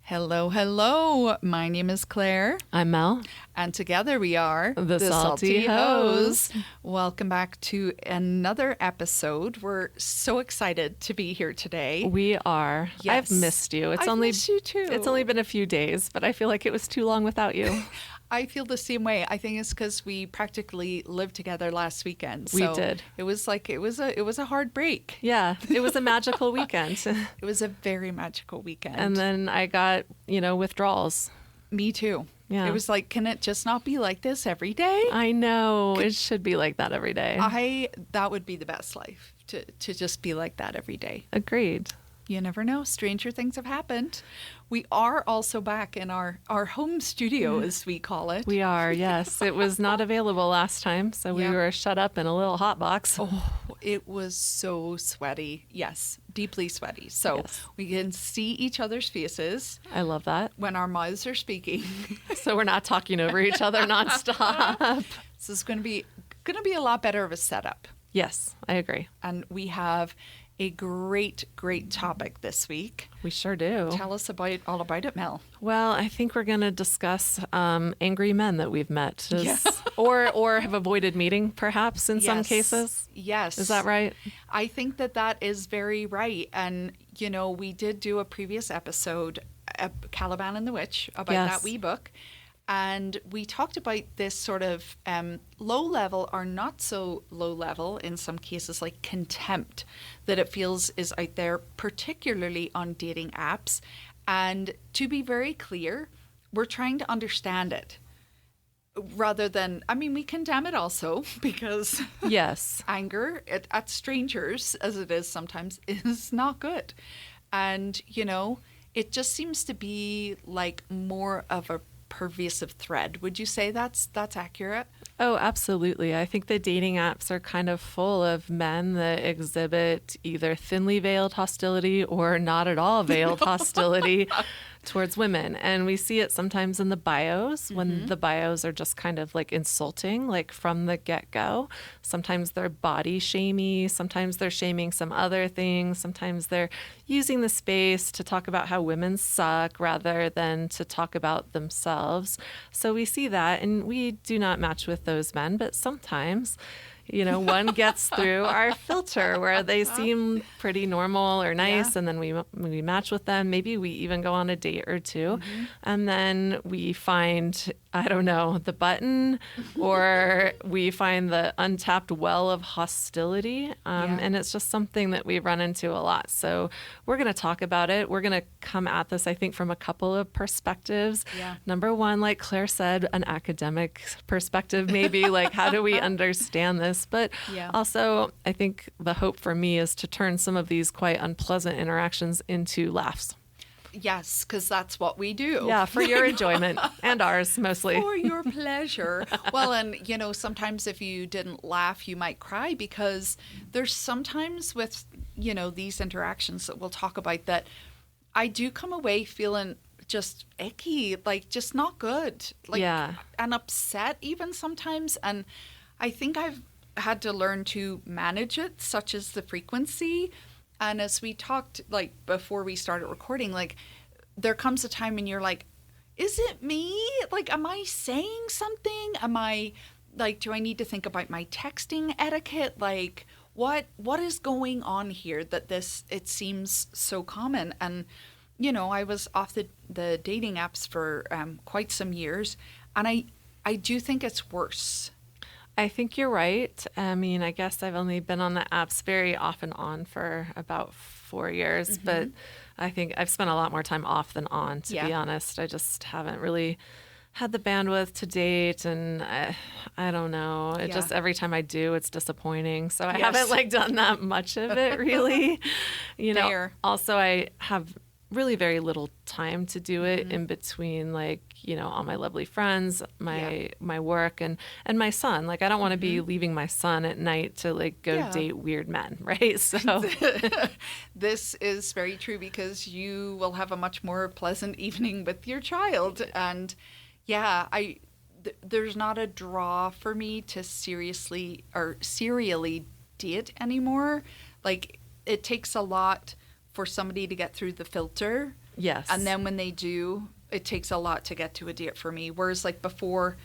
Hello, hello. My name is Claire. I'm Mel. And together we are the Salty Hoes. Welcome back to another episode. We're so excited to be here today. We are. Yes. I've missed you. I've missed you too. It's only been a few days, but I feel like it was too long without you. I feel the same way. I think it's because we practically lived together last weekend. We did. It was a hard break. Yeah, it was a magical weekend. It was a very magical weekend. And then I got, withdrawals. Me too. Yeah. It was like, can it just not be like this every day? I know. It should be like that every day. That would be the best life, to just be like that every day. Agreed. You never know. Stranger things have happened. We are also back in our home studio, as we call it. We are, yes. It was not available last time, so we were shut up in a little hot box. Oh, it was so sweaty. Yes, deeply sweaty. So we can see each other's faces. I love that. When our mouths are speaking. So we're not talking over each other nonstop. This is going to be a lot better of a setup. Yes, I agree. And we have a great topic this week. We sure do. Tell us all about it, Mel. Well, I think we're going to discuss angry men that we've met, or have avoided meeting, perhaps, in some cases. Yes. Is that right? I think that is very right. And, we did do a previous episode, Caliban and the Witch, about that wee book. And we talked about this sort of low level or not so low level, in some cases, like contempt that it feels is out there, particularly on dating apps. And to be very clear, we're trying to understand it rather than, we condemn it also, because anger at strangers, as it is sometimes, is not good. And, it just seems to be like more of a pervasive thread. Would you say that's accurate? Oh, absolutely. I think the dating apps are kind of full of men that exhibit either thinly veiled hostility or not at all veiled hostility towards women. And we see it sometimes in the bios, when the bios are just kind of like insulting, like from the get-go. Sometimes they're body shamey, sometimes they're shaming some other things, sometimes they're using the space to talk about how women suck rather than to talk about themselves. So we see that, and we do not match with those men, but sometimes one gets through our filter where they seem pretty normal or nice, and then we match with them. Maybe we even go on a date or two, and then we find, I don't know, the button, or we find the untapped well of hostility, and it's just something that we run into a lot. So we're going to talk about it. We're going to come at this, I think, from a couple of perspectives. Yeah. Number one, like Claire said, an academic perspective, maybe, like how do we understand this? But also, I think the hope for me is to turn some of these quite unpleasant interactions into laughs. Yes, because that's what we do. Yeah, for your enjoyment and ours, mostly. For your pleasure. Well, and, sometimes if you didn't laugh, you might cry, because there's sometimes with, these interactions that we'll talk about that I do come away feeling just icky, like just not good. Like, and upset even sometimes. And I think I've had to learn to manage it, such as the frequency. And as we talked, like, before we started recording, like, there comes a time when you're like, is it me? Like, am I saying something? Am I, like, do I need to think about my texting etiquette? Like, what is going on here that it seems so common? And, I was off the dating apps for quite some years, and I do think it's worse. I think you're right. I guess I've only been on the apps very off and on for about 4 years, but I think I've spent a lot more time off than on, to be honest. I just haven't really had the bandwidth to date, and I don't know. It just, every time I do, it's disappointing. So I haven't done that much of it, really. Also I have really very little time to do it in between, all my lovely friends, my work, and my son. Like, I don't want to be leaving my son at night to go date weird men, right? So this is very true, because you will have a much more pleasant evening with your child. And there's not a draw for me to serially date anymore. Like, it takes a lot for somebody to get through the filter Yes. And then when they do, it takes a lot to get to a date for me. Whereas like before,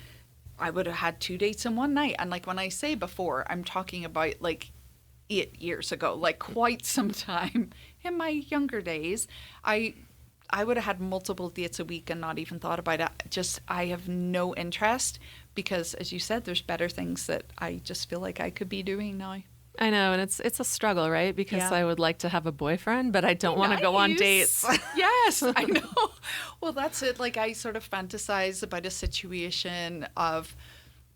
I would have had 2 dates in one night. And like when I say before, I'm talking about like 8 years ago, like quite some time in my younger days. I would have had multiple dates a week and not even thought about it. Just, I have no interest because, as you said, there's better things that I just feel like I could be doing now. I know, and it's a struggle, right? Because I would like to have a boyfriend, but I don't want to go on dates. Yes, I know. Well, that's it. Like, I sort of fantasize about a situation of,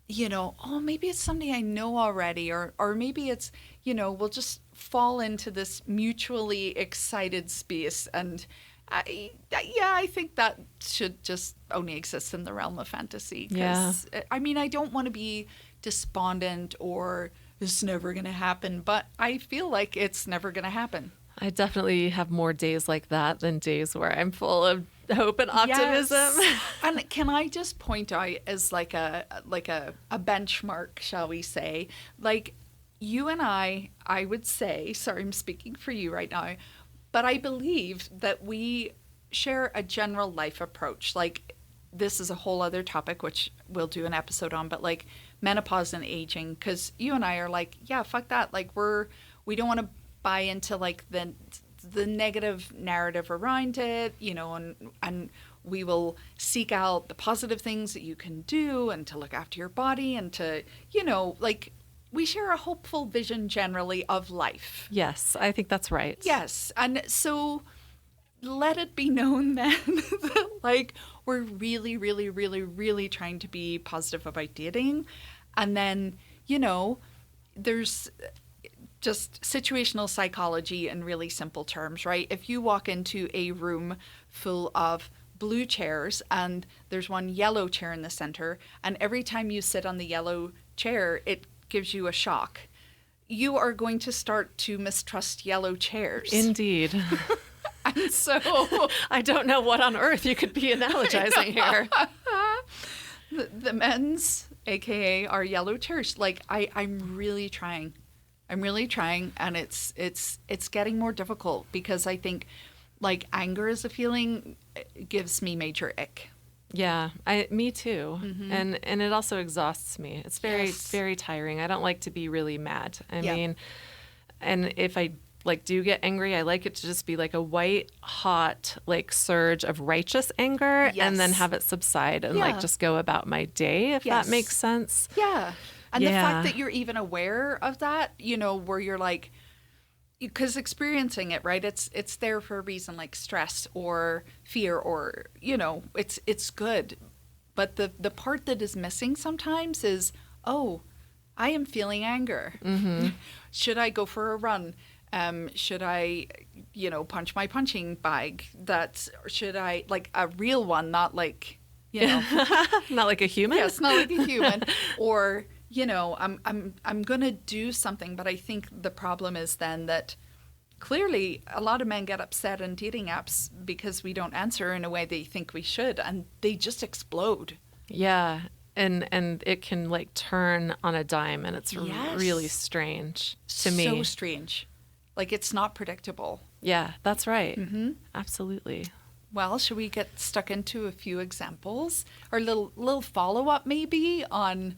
you know, oh, maybe it's somebody I know already, or maybe it's, you know, we'll just fall into this mutually excited space. And I think that should just only exist in the realm of fantasy. Because, I mean, I don't want to be despondent or it's never going to happen, but I feel like it's never going to happen. I definitely have more days like that than days where I'm full of hope and optimism. Yes. And can I just point out as like a benchmark, shall we say, like you and I would say, sorry, I'm speaking for you right now, but I believe that we share a general life approach. Like, this is a whole other topic, which we'll do an episode on, but like menopause and aging, because you and I are like, yeah, fuck that. Like, we don't want to buy into like the negative narrative around it, you know, and we will seek out the positive things that you can do and to look after your body and to, you know, like, we share a hopeful vision generally of life. Yes, I think that's right. Yes. And so let it be known then that like we're really, really, really, really trying to be positive about dating. And then, you know, there's just situational psychology in really simple terms, right? If you walk into a room full of blue chairs and there's one yellow chair in the center, and every time you sit on the yellow chair, it gives you a shock, you are going to start to mistrust yellow chairs. Indeed. And so I don't know what on earth you could be analogizing here. The men's, aka our yellow chairs, like I'm really trying, and it's getting more difficult because I think like anger as a feeling gives me major ick. Yeah, me too. Mm-hmm. And it also exhausts me. It's very tiring. I don't like to be really mad. I mean, and if I like do get angry, I like it to just be like a white hot like surge of righteous anger and then have it subside and like just go about my day, if that makes sense. Yeah. And the fact that you're even aware of that, you know, where you're like, because experiencing it, right, it's there for a reason, like stress or fear or, you know, it's good. But the part that is missing sometimes is, oh, I am feeling anger. Mm-hmm. Should I go for a run? Should I, you know, punch my punching bag? Should I, like a real one, not like, you know. Not like a human? Yes, not like a human. Or, you know, I'm going to do something, but I think the problem is then that clearly a lot of men get upset in dating apps because we don't answer in a way they think we should, and they just explode. Yeah, and it can like turn on a dime, and it's really strange to me. So strange. Like, it's not predictable. Yeah, that's right. Mm-hmm. Absolutely. Well, should we get stuck into a few examples or little follow-up maybe on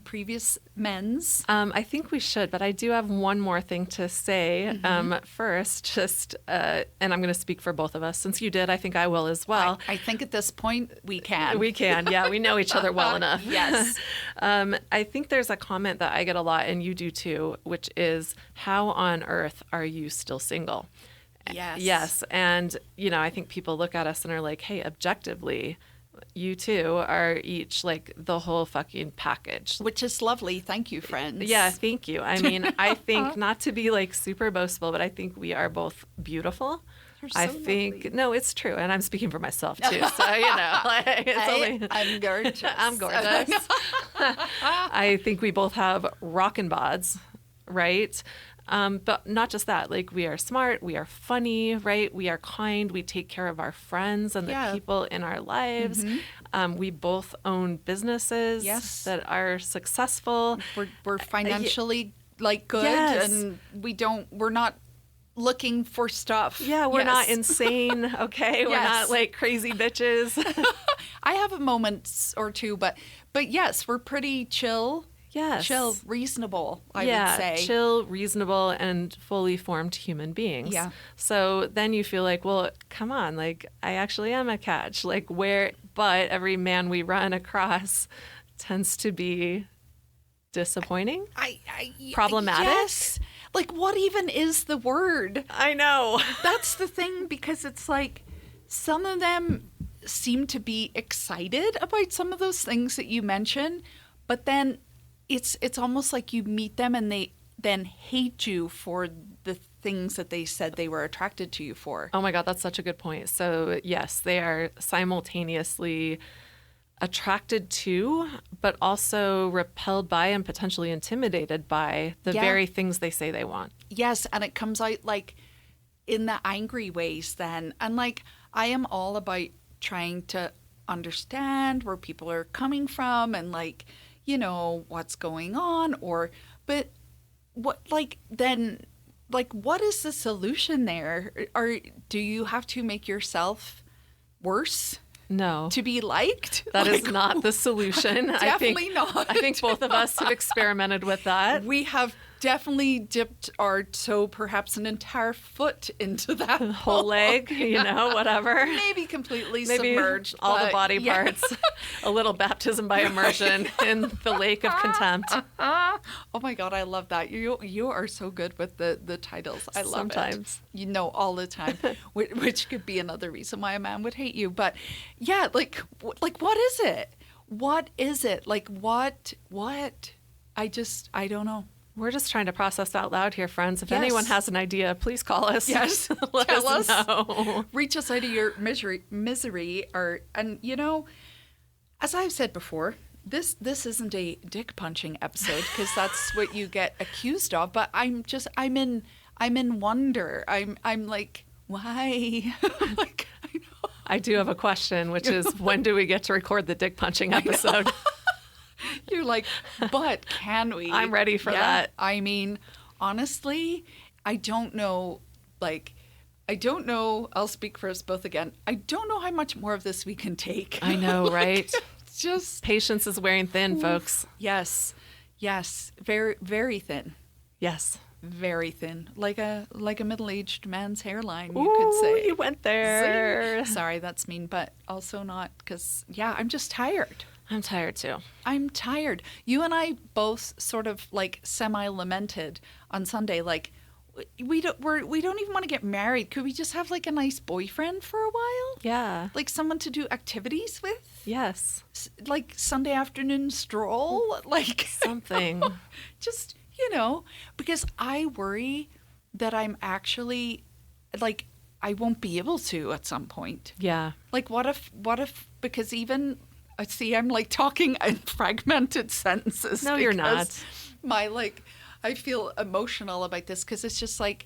previous men's? I think we should, but I do have one more thing to say. First, just, and I'm going to speak for both of us. Since you did, I think I will as well. I think at this point we can. We can, yeah. We know each other well enough. Yes. I think there's a comment that I get a lot, and you do too, which is, how on earth are you still single? Yes. Yes. And, you know, I think people look at us and are like, hey, objectively, you two are each like the whole fucking package. Which is lovely. Thank you, friends. Yeah, thank you. I mean, I think, not to be like super boastful, but I think we are both beautiful. You're so I think, lovely. No, it's true. And I'm speaking for myself too. So, you know, like, I'm gorgeous. I'm gorgeous. I think we both have rockin' bods, right? But not just that, like, we are smart, we are funny, right? We are kind, we take care of our friends and the people in our lives. Mm-hmm. We both own businesses that are successful. We're financially like good, and we're not looking for stuff. Yeah, we're not Yes. insane, okay? We're Yes. not like crazy bitches. I have a moment or two, but yes, we're pretty chill. Yes. Chill, reasonable, I would say. Chill, reasonable, and fully formed human beings. Yeah. So then you feel like, well, come on, like I actually am a catch. Like but every man we run across tends to be disappointing, problematic. Yes. Like, what even is the word? I know. That's the thing, because it's like some of them seem to be excited about some of those things that you mention, but then it's almost like you meet them and they then hate you for the things that they said they were attracted to you for. Oh my God, that's such a good point. So yes, they are simultaneously attracted to, but also repelled by and potentially intimidated by the very things they say they want. Yes, and it comes out like in the angry ways then. And like, I am all about trying to understand where people are coming from and like, you know, what's going on, but what, like, then, like, what is the solution there? Or do you have to make yourself worse? No. To be liked? That is not the solution. Definitely not. I think both of us have experimented with that. We have definitely dipped our toe, perhaps an entire foot into that whole leg, you know, whatever. Maybe completely submerged. All the body parts. A little baptism by immersion in the lake of contempt. Oh my God, I love that. You are so good with the titles. I love Sometimes. it. You know, all the time, which could be another reason why a man would hate you. But yeah, like what is it? What is it? Like what? I don't know. We're just trying to process out loud here, friends. If anyone has an idea, please call us. Yes. Let Tell us us. know. Reach us out of your misery. And you know, as I've said before, this isn't a dick punching episode because that's what you get accused of. But I'm in wonder. I'm like, why? Like, I know. I do have a question, which is when do we get to record the dick punching episode? You're like, but can we? I'm ready for that. I mean, honestly, I don't know. Like, I don't know. I'll speak for us both again. I don't know how much more of this we can take. I know, Like, right? Just patience is wearing thin, folks. Yes, very, very thin. Yes, very thin, like a middle-aged man's hairline. You Ooh, could say. You went there. Sorry, that's mean, but also not because I'm just tired. I'm tired too. I'm tired. You and I both sort of like semi-lamented on Sunday, like we don't even want to get married. Could we just have like a nice boyfriend for a while? Yeah. Like someone to do activities with? Yes. Like Sunday afternoon stroll? Like something. Just, you know, because I worry that I'm actually like I won't be able to at some point. Yeah. Like what if because even I see I'm like talking in fragmented sentences. No, you're not. I feel emotional about this because it's just like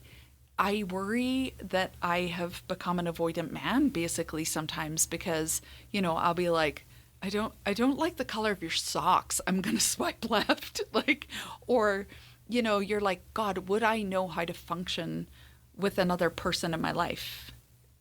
I worry that I have become an avoidant man basically sometimes because, you know, I'll be like, I don't like the color of your socks. I'm going to swipe left. Like, or, you know, you're like, God, would I know how to function with another person in my life?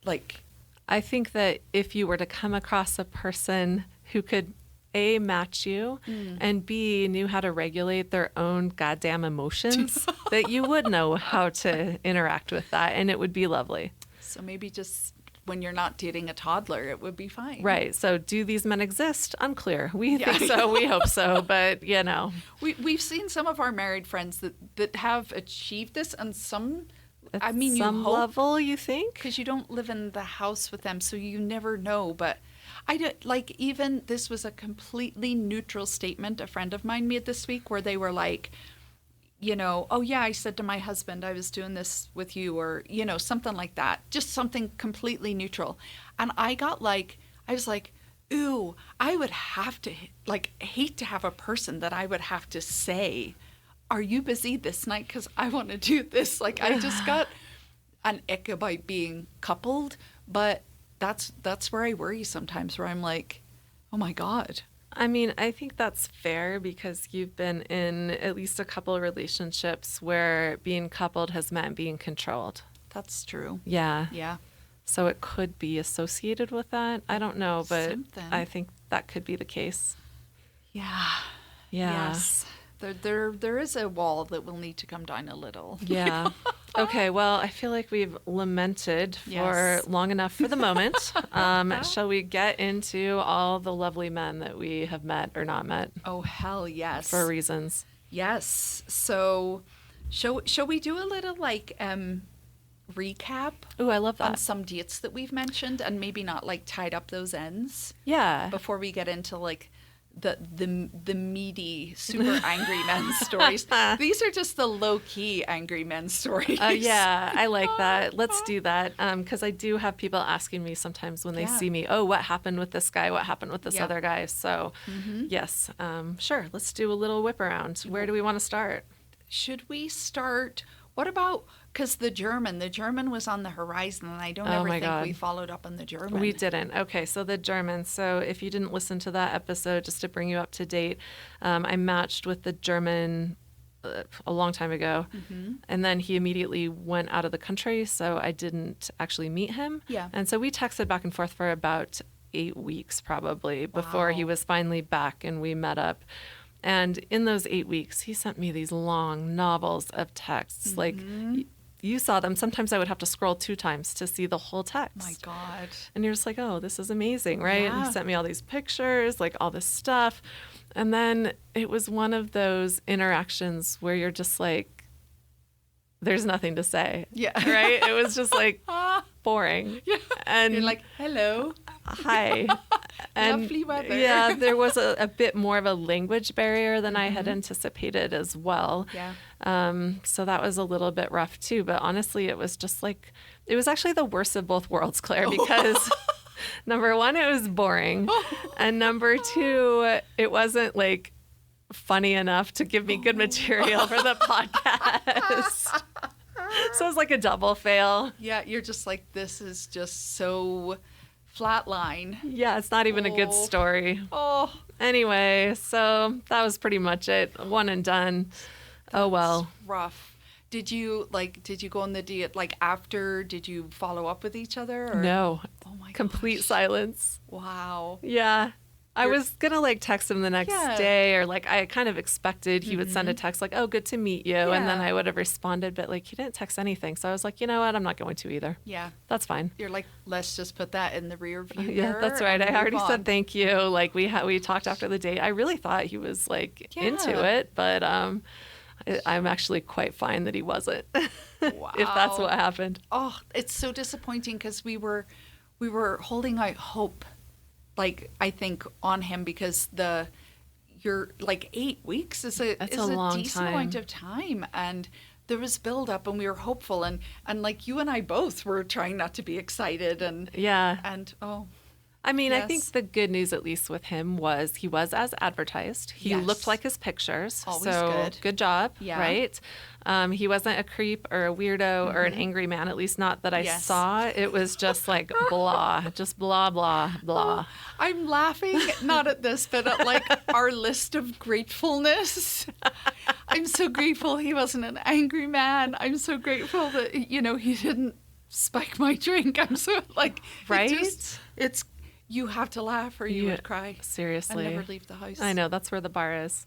Like, I think that if you were to come across a person who could A, match you, and B, knew how to regulate their own goddamn emotions, that you would know how to interact with that, and it would be lovely. So maybe just when you're not dating a toddler, it would be fine. Right. So do these men exist? Unclear. We think so. We hope so. But, you know. We've seen some of our married friends that have achieved this, and some... At I mean, some you hope, level, you think? Because you don't live in the house with them, so you never know. But I don't, like, even this was a completely neutral statement a friend of mine made this week where they were like, you know, oh yeah, I said to my husband I was doing this with you, or, you know, something like that. Just something completely neutral. And I was like, ooh, I would have to, like, hate to have a person that I would have to say, are you busy this night? Because I want to do this. Like, I just got an ick about being coupled, but that's where I worry sometimes, where I'm like, oh my God. I mean, I think that's fair because you've been in at least a couple of relationships where being coupled has meant being controlled. That's true. Yeah. Yeah. So it could be associated with that. I don't know, but Something. I think that could be the case. Yeah. Yeah. Yes. There is a wall that will need to come down a little. Yeah. Okay, well, I feel like we've lamented for Yes. long enough for the moment. Shall we get into all the lovely men that we have met or not met Oh, hell yes. for reasons? Yes. So shall we do a little like recap Ooh, I love on that. some dates that we've mentioned and maybe not like tied up those ends Yeah. before we get into like the meaty, super angry men stories. These are just the low-key angry men stories. Yeah, I like that. Let's do that. Because I do have people asking me sometimes when they Yeah. see me, oh, what happened with this guy? What happened with this Yeah. other guy? So, yes, sure. Let's do a little whip around. Where do we want to start? Should we start? What about, because the German was on the horizon, and I don't Oh ever my think God. we followed up on the German. We didn't. Okay, so the German. So if you didn't listen to that episode, just to bring you up to date, I matched with the German a long time ago. And then he immediately went out of the country, so I didn't actually meet him. Yeah. And so we texted back and forth for about 8 weeks probably before he Wow. was finally back and we met up. And in those 8 weeks, he sent me these long novels of texts. Like, you saw them. Sometimes I would have to scroll 2 times to see the whole text. My God. And you're just like, oh, this is amazing, right? And Yeah. he sent me all these pictures, like all this stuff. And then it was one of those interactions where you're just like, there's nothing to say. Yeah. Right? It was just like boring. Yeah. And You're like, hello. hi. And Lovely weather. yeah, there was a bit more of a language barrier than I had anticipated as well. Yeah. So that was a little bit rough too. But honestly, it was just like, it was actually the worst of both worlds, Claire, because number one, it was boring. And number two, it wasn't like funny enough to give me good material for the podcast. So it was like a double fail. Yeah, you're just like, this is just so flatline. Yeah, it's not even a good Oh. story. Oh, Anyway, so that was pretty much it. One and done. Oh well. rough. Did you go on the date like after? Did you follow up with each other? Or? No. Oh my Complete gosh. silence. Wow. Yeah. I was going to like text him the next Yeah. day, or like I kind of expected he would send a text like, oh, good to meet you. And then Yeah. I would have responded, but like he didn't text anything. So I was like, you know what? I'm not going to either. Yeah. That's fine. You're like, let's just put that in the rear view Yeah, mirror that's right. and I already move said on. thank you. Like we talked after the date. I really thought he was like into Yeah. it, but I'm actually quite fine that he wasn't. If that's Wow. what happened. Oh, it's so disappointing because we were holding out hope, like I think on him because you're like 8 weeks is a long decent time. amount of time, and there was build up and we were hopeful and like you and I both were trying not to be excited and Yeah. oh I mean, I think Yes. the good news, at least with him, was he was as advertised. He Yes. looked like his pictures. Always so good. job, Yeah. right? He wasn't a creep or a weirdo or an angry man, at least not that I Yes. saw. It was just like blah, just blah, blah, blah. I'm laughing not at this but at like our list of gratefulness. I'm so grateful he wasn't an angry man. I'm so grateful that he didn't spike my drink. I'm so like Right? it's you have to laugh or you Yeah, would cry. Seriously. And never leave the house. I know, that's where the bar is.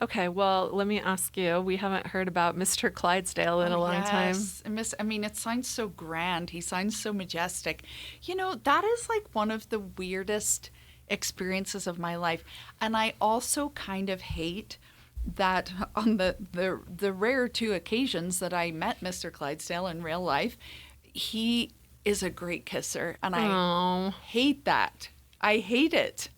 Okay, well, let me ask you. We haven't heard about Mr. Clydesdale in a long time. It sounds so grand. He sounds so majestic. That is like one of the weirdest experiences of my life. And I also kind of hate that on the rare 2 occasions that I met Mr. Clydesdale in real life, he is a great kisser. And I Oh, hate that. I hate it.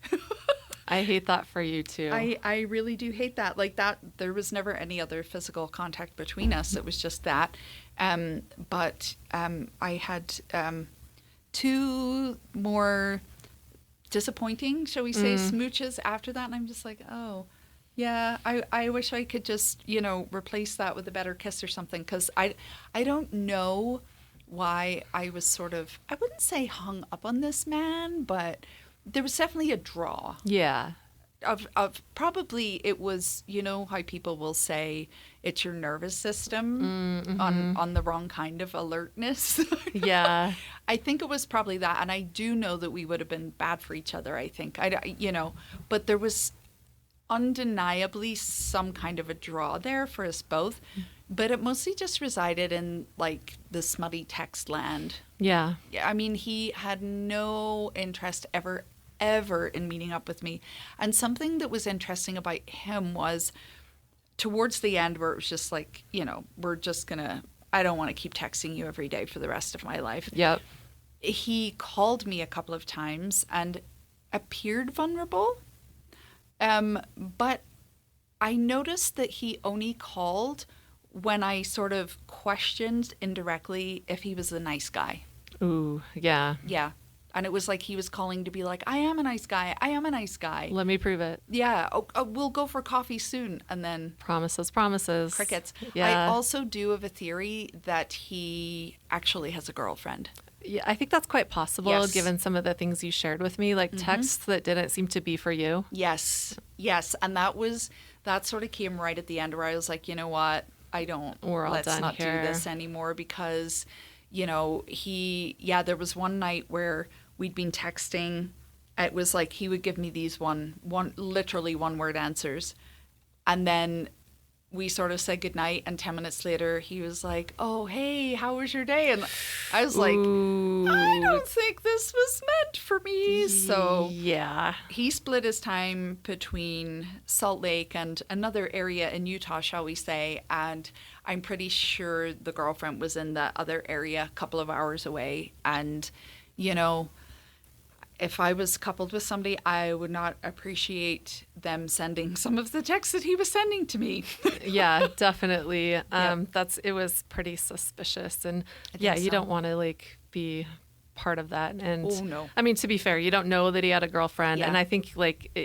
I hate that for you too. I really do hate that. Like that, there was never any other physical contact between us. It was just that. But I had 2 more disappointing, shall we say, smooches after that. And I'm just like, oh, yeah, I wish I could just, replace that with a better kiss or something. Because I don't know why I was sort of, I wouldn't say hung up on this man, but there was definitely a draw. Yeah. of probably it was, you know, how people will say it's your nervous system on the wrong kind of alertness. Yeah. I think it was probably that. And I do know that we would have been bad for each other, I think. You know, but there was undeniably some kind of a draw there for us both. But it mostly just resided in like the smutty text land. Yeah. I mean, he had no interest ever in meeting up with me. And something that was interesting about him was towards the end where it was just like, you know, I don't want to keep texting you every day for the rest of my life. Yep. He called me a couple of times and appeared vulnerable. But I noticed that he only called when I sort of questioned indirectly if he was a nice guy. Ooh, yeah. Yeah. And it was like he was calling to be like, I am a nice guy. I am a nice guy. Let me prove it. Yeah. Oh, we'll go for coffee soon. And then Promises. crickets. Yeah. I also do have a theory that he actually has a girlfriend. Yeah, I think that's quite possible, Yes. given some of the things you shared with me, like texts that didn't seem to be for you. Yes. And that sort of came right at the end where I was like, you know what? Let's done not here. do this anymore because, you know, there was one night where we'd been texting. It was like he would give me these literally one word answers. And then we sort of said goodnight, and 10 minutes later he was like, oh, hey, how was your day? And I was like, Ooh. I don't think this was meant for me. So yeah. he split his time between Salt Lake and another area in Utah, shall we say, and I'm pretty sure the girlfriend was in the other area a couple of hours away. And, you know, if I was coupled with somebody, I would not appreciate them sending some of the texts that he was sending to me. Yeah, definitely. It was pretty suspicious. And yeah, you don't want to like be part of that. And Oh, no. I mean, to be fair, you don't know that he had a girlfriend. Yeah. And I think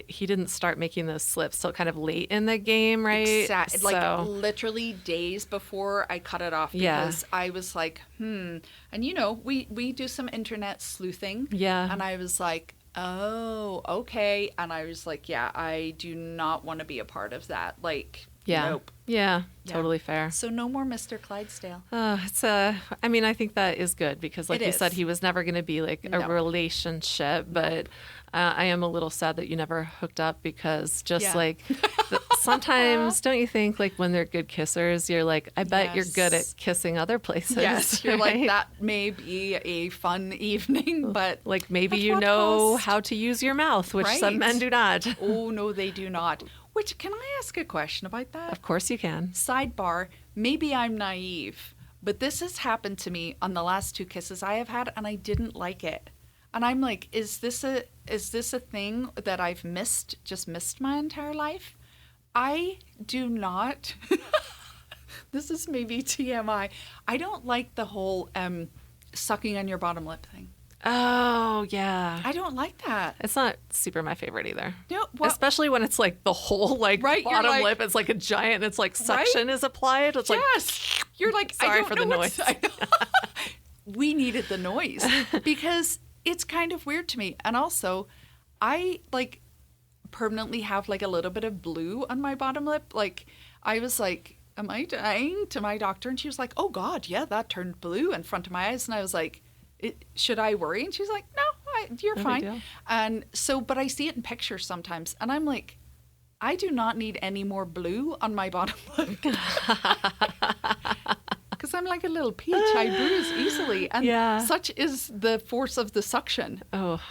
he didn't start making those slips till kind of late in the game, right? Exactly. Like So- literally days before I cut it off because I was like, And you know, we do some internet sleuthing. Yeah. And I was like, oh, okay. And I was like, yeah, I do not want to be a part of that. Like, Yeah. nope. Yeah, Yeah. totally fair. So no more Mr. Clydesdale. I mean, I think that is good because like It you said, is. he was never going to be like a No. relationship, but I am a little sad that you never hooked up because just Yeah. like sometimes don't you think like when they're good kissers, you're like, I bet you're good at Yes. kissing other places. Yes, you're right? like, that may be a fun evening, but Like maybe at you what know cost? how to use your mouth, which some Right. men do not. Oh, no, they do not. Which, can I ask a question about that? Of course you can. Sidebar, maybe I'm naive, but this has happened to me on the last 2 kisses I have had, and I didn't like it. And I'm like, is this a thing that I've missed my entire life? I do not. This is maybe TMI. I don't like the whole sucking on your bottom lip thing. Oh, yeah. I don't like that. It's not super my favorite either. No, well, Especially when it's like the whole like Right, you're bottom like- lip. It's like a giant. It's like suction is applied. It's like yes. You're like, I Sorry don't for know the what's- noise. I know. We needed the noise because it's kind of weird to me. And also, I like permanently have like a little bit of blue on my bottom lip. Like, I was like, am I dying, to my doctor? And she was like, oh God, yeah, that turned blue in front of my eyes. And I was like, should I worry? And she's like, no, you're No big fine. deal. And so, but I see it in pictures sometimes, and I'm like, I do not need any more blue on my bottom lip. Because I'm like a little peach. I bruise easily. And Yeah. such is the force of the suction. oh,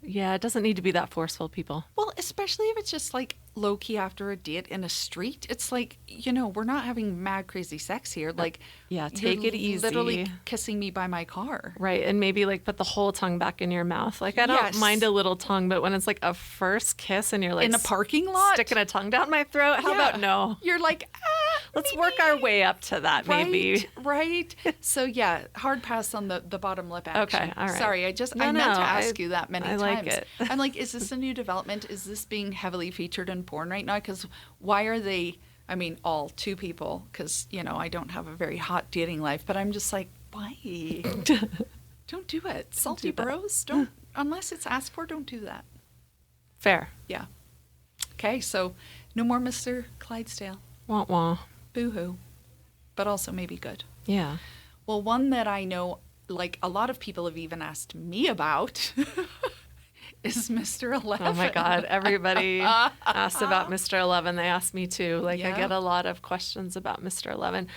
yeah. It doesn't need to be that forceful, people. Well, especially if it's just like low key after a date in a street. It's like, you know, we're not having mad crazy sex here. Like, Yeah, take you're it easy. literally kissing me by my car. Right. And maybe like put the whole tongue back in your mouth. Like I don't Yes. mind a little tongue, but when it's like a first kiss and you're like In a parking lot? sticking a tongue down my throat, how Yeah. about no? You're like, Let's maybe. work our way up to that, maybe. Right. So yeah, hard pass on the bottom lip action. Okay, all right. Sorry, I meant to ask you that many I times. like it. I'm like, is this a new development? Is this being heavily featured in porn right now? Because why are they? I mean, all 2 people, because you know I don't have a very hot dating life. But I'm just like, why? Don't do it, salty do that. bros. Don't unless it's asked for. Don't do that. Fair. Yeah. Okay, so no more Mr. Clydesdale. Wah wah. Boo-hoo. But also maybe good. Yeah. Well, one that I know, like, a lot of people have even asked me about is Mr. 11. Oh my God. Everybody asked about Mr. 11. They asked me too. Like, I get a lot of questions about Mr. 11.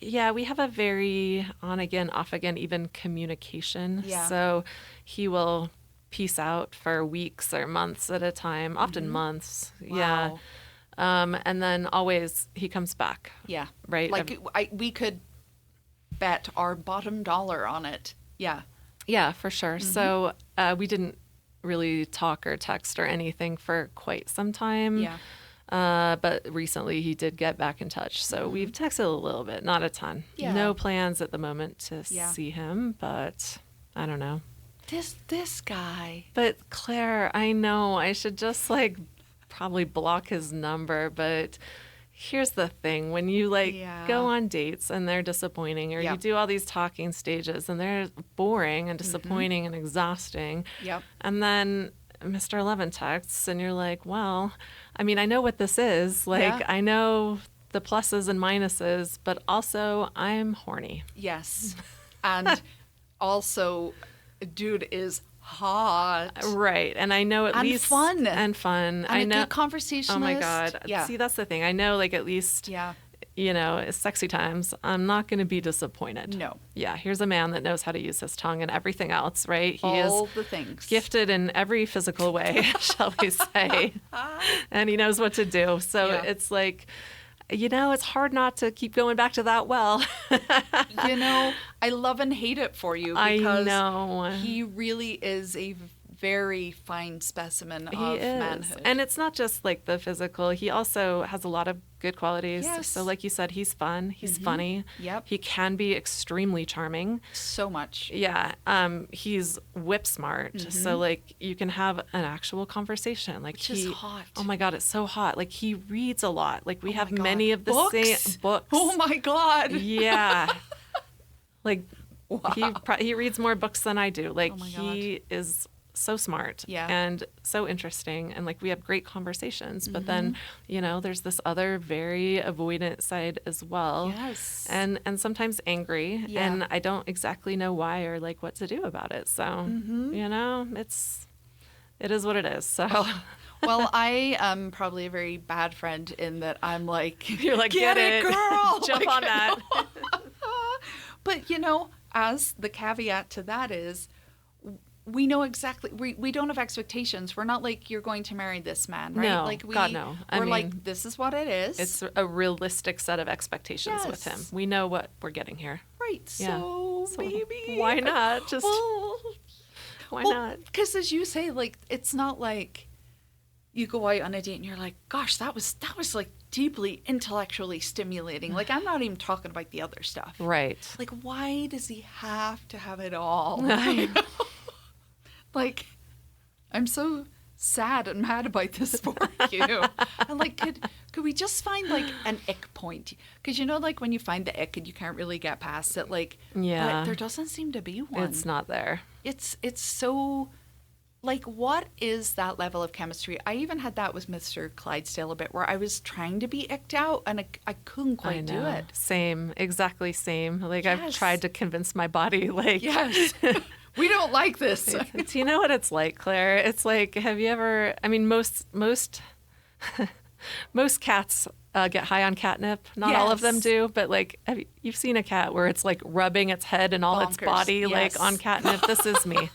Yeah, we have a very on again, off again, even communication. Yeah. So he will peace out for weeks or months at a time, often months. Wow. Yeah. And then always he comes back. Yeah. Right. Like, we could bet our bottom dollar on it. Yeah. Yeah, for sure. So we didn't really talk or text or anything for quite some time. Yeah. But recently he did get back in touch. So we've texted a little bit, not a ton. Yeah. No plans at the moment to see him, but I don't know. This guy. But Claire, I know I should just like probably block his number, but here's the thing. When you go on dates and they're disappointing, or you do all these talking stages and they're boring and disappointing and exhausting. Yep. And then Mr. 11 texts and you're like, well, I mean, I know what this is. Like, I know the pluses and minuses, but also I'm horny. Yes. And also, dude is hot. Right. And I know at least fun. And fun. And I know. a good conversationalist. Oh my God. Yeah. See, that's the thing. I know, like, at least, it's sexy times. I'm not going to be disappointed. No. Yeah. Here's a man that knows how to use his tongue and everything else, right? He all is the things. gifted in every physical way, shall we say. And he knows what to do. So it's like, it's hard not to keep going back to that well. I love and hate it for you because I know. He really is a very fine specimen of manhood. And it's not just like the physical. He also has a lot of good qualities. Yes. So like you said, he's fun. He's funny. Yep. He can be extremely charming. So much. Yeah. He's whip smart. So like you can have an actual conversation. Like Which is hot. Oh my God, it's so hot. Like he reads a lot. Like we have many of the books? same books. Oh my God. Yeah. Like wow. he reads more books than I do. Like Oh my he is so smart and so interesting, and like we have great conversations, but then there's this other very avoidant side as well. Yes. And sometimes angry, and I don't exactly know why or like what to do about it. So it is what it is. So well, I am probably a very bad friend in that I'm like, you're like, get it, girl, jump on that. But as the caveat to that is, we know exactly, we don't have expectations. We're not like, you're going to marry this man, right? No, like God, no. We're like, this is what it is. It's a realistic set of expectations with him. We know what we're getting here. Right. Yeah. So maybe. Why not? Just why not? Because as you say, like, it's not like you go out on a date and you're like, gosh, that was like deeply intellectually stimulating. Like, I'm not even talking about the other stuff. Right. Like, why does he have to have it all? Like, I'm so sad and mad about this for you. And like, could we just find like an ick point? Because like when you find the ick and you can't really get past it, like, but there doesn't seem to be one. It's not there. It's so, like, what is that level of chemistry? I even had that with Mr. Clydesdale a bit, where I was trying to be icked out and I couldn't quite do it. Same, exactly same. Like I've tried to convince my body, like, yes. We don't like this. Do you know what it's like, Claire? It's like, have you ever, I mean, most cats get high on catnip. Not all of them do, but like, you've seen a cat where it's like rubbing its head and all its body like on catnip. This is me.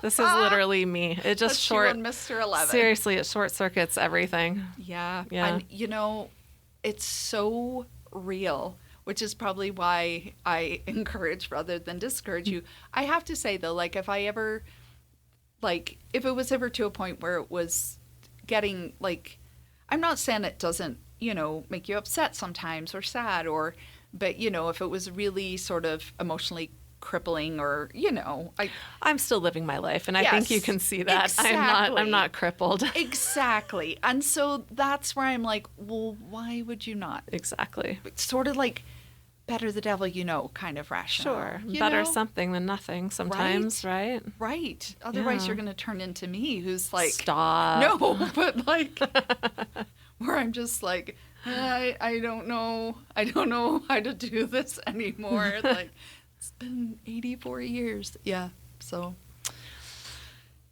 This is literally me. It just Mr. 11. Seriously, it short circuits everything. Yeah. Yeah. And it's so real, which is probably why I encourage rather than discourage you. I have to say though, like if it was ever to a point where it was getting like, I'm not saying it doesn't, make you upset sometimes or sad but if it was really sort of emotionally crippling or, I'm still living my life and I think you can see that. Exactly. I'm not crippled. Exactly. And so that's where I'm like, well, why would you not? Exactly. It's sort of like better the devil you know kind of rationale. Sure. You Better know? something than nothing sometimes, right? Right. Otherwise, Yeah. you're going to turn into me, who's like, Stop. no, but like, where I'm just like, I don't know. I don't know how to do this anymore. Like, it's been 84 years. Yeah. So,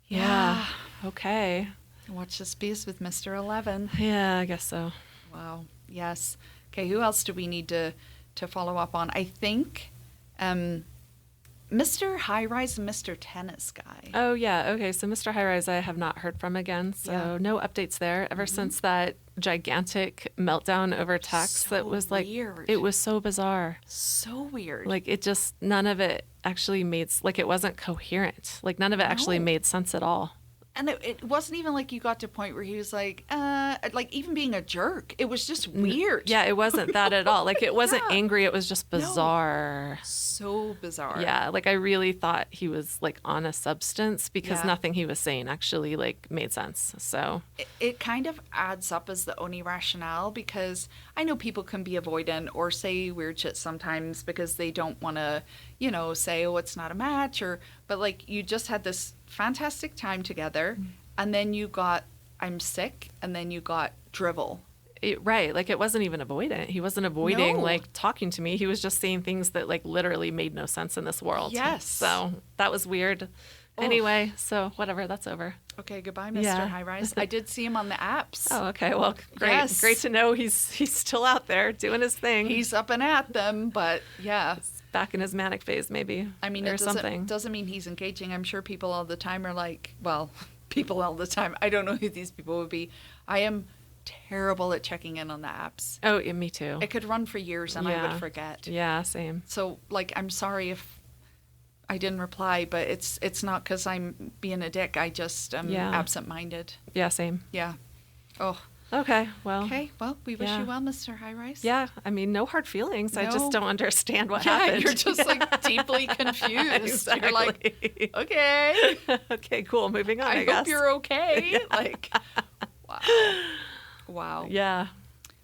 Yeah. Okay. Watch this space with Mr. 11. Yeah, I guess so. Wow. Yes. Okay. Who else do we need to follow up on? I think Mr. High Rise and Mr. Tennis Guy. Oh, yeah. Okay. So Mr. High Rise, I have not heard from again. So Yeah. no updates there ever since that gigantic meltdown over text. So that was like, weird. it was so bizarre. So weird. Like it just, none of it actually made, like it wasn't coherent. Like none of it actually No. made sense at all. And it wasn't even like you got to a point where he was like even being a jerk. It was just weird. Yeah, it wasn't that at all. Like it wasn't Yeah. angry. It was just bizarre. So bizarre. Yeah, like I really thought he was like on a substance because Yeah. nothing he was saying actually like made sense. So It kind of adds up as the only rationale, because I know people can be avoidant or say weird shit sometimes because they don't want to, say, oh, it's not a match, but like you just had this fantastic time together and then you got I'm sick and then you got drivel. right, like it wasn't even avoidant. He wasn't avoiding No. like talking to me. He was just saying things that like literally made no sense in this world. Yes. So that was weird. Anyway, so whatever, that's over. Okay, goodbye, Mr. Yeah. High Rise. I did see him on the apps. Oh, okay. Well, great. Yes. Great to know he's still out there doing his thing. He's up and at them, but yeah. back in his manic phase, maybe. I mean, or it something. doesn't mean he's engaging. I'm sure people all the time are like, well, people all the time. I don't know who these people would be. I am terrible at checking in on the apps. Oh, yeah, me too. It could run for years and I Yeah. would forget. Yeah, same. So, like, I'm sorry if I didn't reply, but it's not because I'm being a dick. I just am Yeah. absent-minded. Yeah, same. Yeah. Oh, Okay, well. okay. Well, we wish Yeah. you well, Mr. High Rise. Yeah, I mean, no hard feelings. I No. just don't understand what Yeah, happened. you're just like deeply confused. You're like, Exactly. okay. Okay, cool. Moving on, I I guess. hope you're okay. Like, wow. Wow. Yeah.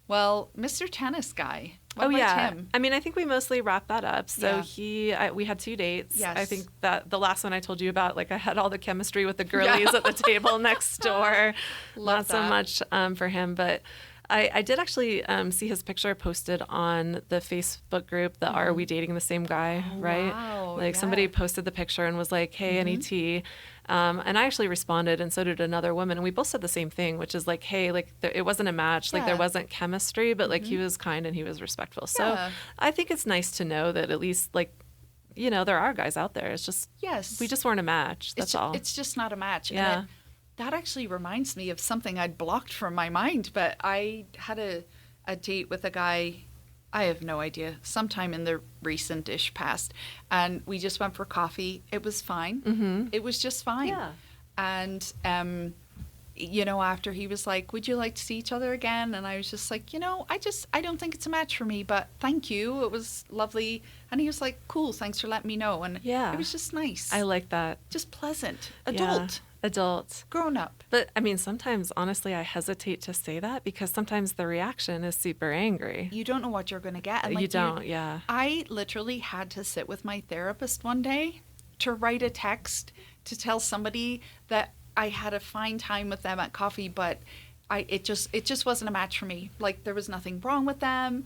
Well, Mr. Tennis Guy. What Oh, about yeah. him? I mean, I think we mostly wrapped that up. So Yeah. we had 2 dates. Yes. I think that the last one I told you about, like I had all the chemistry with the girlies at the table next door. Love Not so that. much for him, but I did actually see his picture posted on the Facebook group, the Are We Dating the Same Guy, right? wow, Like yeah. somebody posted the picture and was like, hey, NET. And I actually responded, and so did another woman. And we both said the same thing, which is like, hey, like it wasn't a match. Like there Yeah. wasn't chemistry, but like he was kind and he was respectful. So Yeah. I think it's nice to know that at least like, there are guys out there. It's just, Yes. we just weren't a match. That's all. It's just not a match. Yeah. And that actually reminds me of something I'd blocked from my mind, but I had a date with a guy, I have no idea, sometime in the recent-ish past, and we just went for coffee. It was fine. Mm-hmm. It was just fine. Yeah. And, after he was like, would you like to see each other again? And I was just like, I don't think it's a match for me, but thank you. It was lovely. And he was like, cool, thanks for letting me know. And Yeah. it was just nice. I like that. Just pleasant. Yeah. Adult. Adult. Grown up. But I mean, sometimes, honestly, I hesitate to say that because sometimes the reaction is super angry. You don't know what you're going to get. And You don't, yeah. I literally had to sit with my therapist one day to write a text to tell somebody that I had a fine time with them at coffee, but it just wasn't a match for me. Like, there was nothing wrong with them.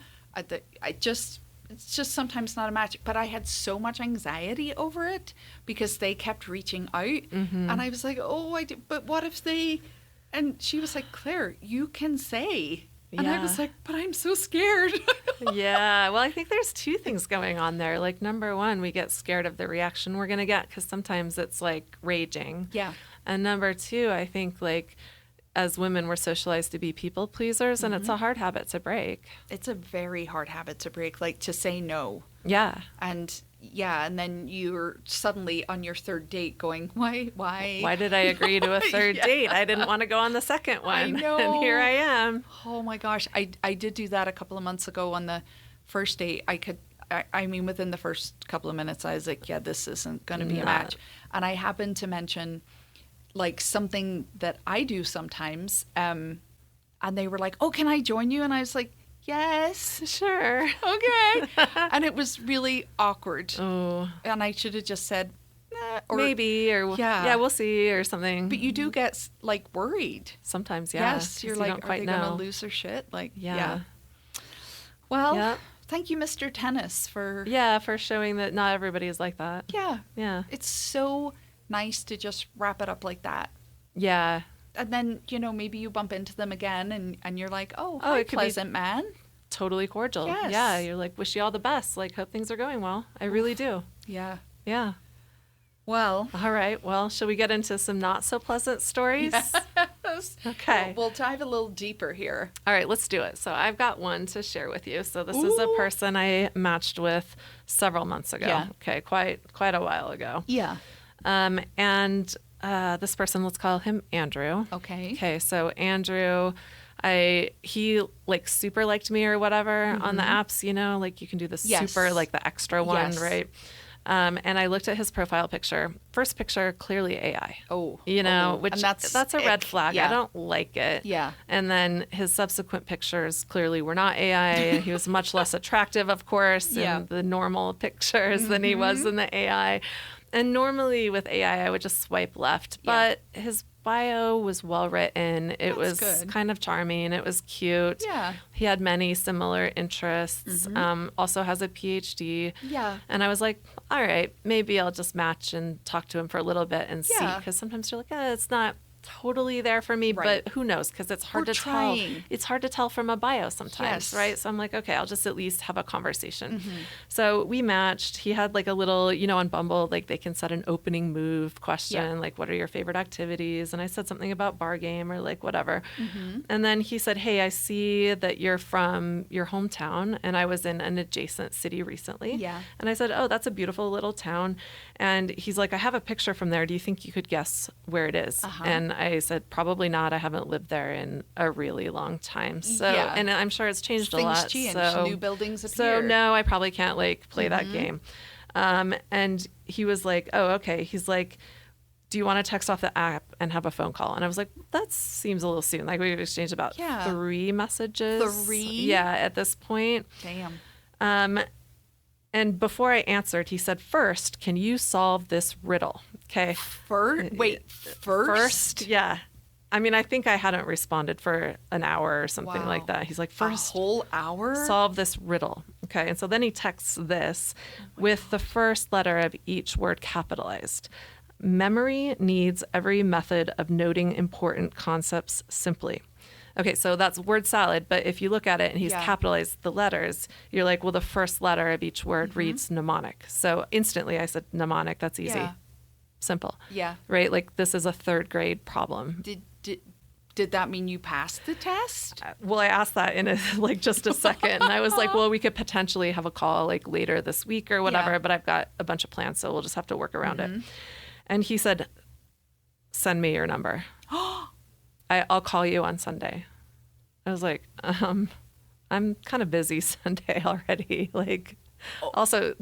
It's just sometimes not a match. But I had so much anxiety over it because they kept reaching out. Mm-hmm. And I was like, but what if they... And she was like, Claire, you can say. And I was Yeah. like, but I'm so scared. Yeah. Well, I think there's 2 things going on there. Like, number one, we get scared of the reaction we're going to get because sometimes it's like raging. Yeah. And number 2, I think like as women, we're socialized to be people pleasers, and it's a hard habit to break. It's a very hard habit to break, like to say no. Yeah. And then you're suddenly on your 3rd date going, why? Why did I agree to a 3rd Yeah. date? I didn't want to go on the 2nd one. I know. And here I am. Oh my gosh. I did do that a couple of months ago on the first date. I mean, within the first couple of minutes, I was like, yeah, this isn't going to be a Nah. match. And I happened to mention like something that I do sometimes. And they were like, oh, can I join you? And I was like, yes. Sure. Okay. And it was really awkward. Oh. And I should have just said, nah, or maybe, or yeah, we'll see, or something. But you do get like worried. Sometimes, yeah. Yes, you're you like, don't are quite they know. going to lose their shit? Like, Yeah. Well, Yep. thank you, Mr. Tennis, for for showing that not everybody is like that. Yeah. It's so nice to just wrap it up like that. Yeah. And then, maybe you bump into them again and you're like, hi, it could pleasant man. Totally cordial. Yes. Yeah, you're like, wish you all the best. Like, hope things are going well. I really do. Yeah. Yeah. Well. All right. Well, shall we get into some not so pleasant stories? Yes. Okay. We'll dive a little deeper here. All right, let's do it. So I've got one to share with you. So this is a person I matched with several months ago. Yeah. Okay, quite a while ago. Yeah. And this person, let's call him Andrew. Okay. Okay, so Andrew, he like super liked me or whatever on the apps, like you can do the super, like the extra one, right? And I looked at his profile picture. First picture, clearly AI. Which and that's a red flag. Yeah. I don't like it. Yeah. And then his subsequent pictures clearly were not AI. He was much less attractive, of course, in the normal pictures than he was in the AI. And normally with AI, I would just swipe left, but his bio was well written. It was good. Kind of charming. It was cute. Yeah. He had many similar interests. Also has a PhD. Yeah. And I was like, all right, maybe I'll just match and talk to him for a little bit and see. Because sometimes you're like, it's not totally there for me, but who knows? Because it's hard to tell. It's hard to tell from a bio sometimes, right? So I'm like, okay, I'll just at least have a conversation. So we matched. He had like a little, on Bumble, like they can set an opening move question, like what are your favorite activities? And I said something about bar game or like whatever. And then he said, hey, I see that you're from your hometown, and I was in an adjacent city recently. Yeah. And I said, oh, that's a beautiful little town. And he's like, I have a picture from there. Do you think you could guess where it is? And I said, probably not. I haven't lived there in a really long time. So, and I'm sure it's changed a lot. Things change. So, New buildings appear. So no, I probably can't like play that game. And he was like, oh, okay. He's like, do you want to text off the app and have a phone call? And I was like, that seems a little soon. Like we've exchanged about 3 messages. 3? Yeah, at this point. Damn. And before I answered, he said, first, can you solve this riddle? Okay. First? Yeah. I mean, I think I hadn't responded for an hour or something like that. He's like, first, a whole hour? Solve this riddle. Okay. And so then he texts this with the first letter of each word capitalized. Memory needs every method of noting important concepts simply. Okay, so that's word salad, but if you look at it and he's capitalized the letters, you're like, well, the first letter of each word reads mnemonic. So instantly I said mnemonic, that's easy. Simple. Yeah. Right? Like this is a 3rd grade problem. Did that mean you passed the test? Well, I asked that in just a second. And I was like, well, we could potentially have a call like later this week or whatever, but I've got a bunch of plans, so we'll just have to work around it. And he said, send me your number. I'll call you on Sunday. I was like, I'm kind of busy Sunday already. Like, also,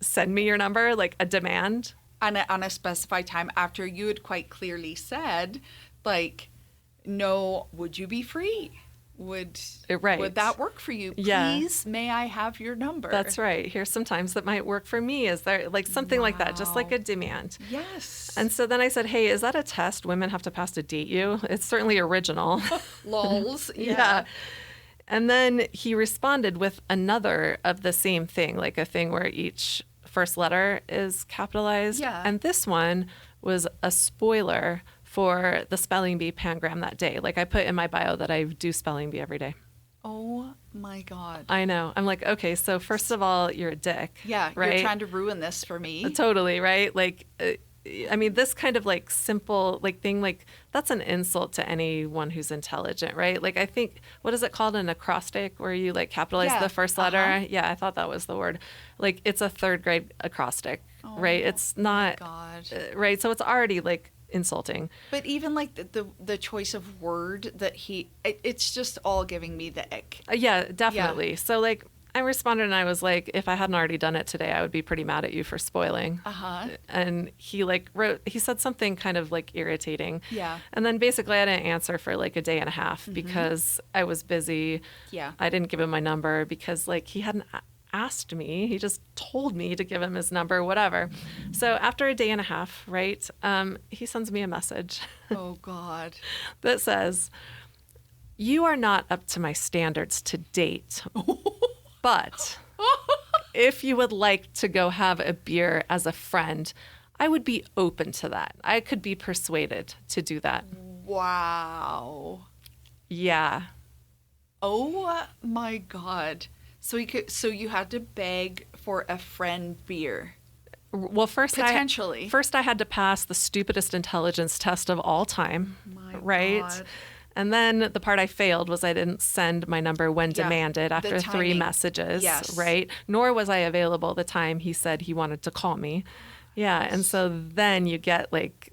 send me your number, like a demand. On a specified time after you had quite clearly said, like, no, would you be free? Would that work for you? Please, may I have your number? That's right. Here's some times that might work for me. Is there like something like that, just like a demand? Yes. And so then I said, hey, is that a test women have to pass to date you? It's certainly original. Lols. Yeah. And then he responded with another of the same thing, like a thing where each first letter is capitalized. Yeah. And this one was a spoiler for the Spelling Bee pangram that day. Like I put in my bio that I do Spelling Bee every day. Oh my God. I know. I'm like, okay, so first of all, you're a dick. Yeah, right? You're trying to ruin this for me. Totally, right? Like, I mean, this kind of like simple like thing, like that's an insult to anyone who's intelligent, right? Like I think, what is it called, an acrostic where you like capitalize the first letter? Yeah, I thought that was the word. Like it's a 3rd grade acrostic, right? It's not, right? So it's already like insulting. But even like the choice of word that it's just all giving me the ick. Yeah, definitely. So like, I responded and I was like, if I hadn't already done it today, I would be pretty mad at you for spoiling. And he he said something kind of like irritating. Yeah. And then basically I didn't answer for like a day and a half because I was busy. Yeah. I didn't give him my number because like he hadn't asked me. He just told me to give him his number, whatever. So after a day and a half, right, he sends me a message. Oh, God. That says, "You are not up to my standards to date, but if you would like to go have a beer as a friend, I would be open to that. I could be persuaded to do that." Wow. Yeah. Oh, my God. So you had to beg for a friend beer. Well, Potentially. First I had to pass the stupidest intelligence test of all time, right? God. And then the part I failed was I didn't send my number when demanded after 3 timing. messages, Yes. right? Nor was I available the time he said he wanted to call me. Yeah, and so then you get like,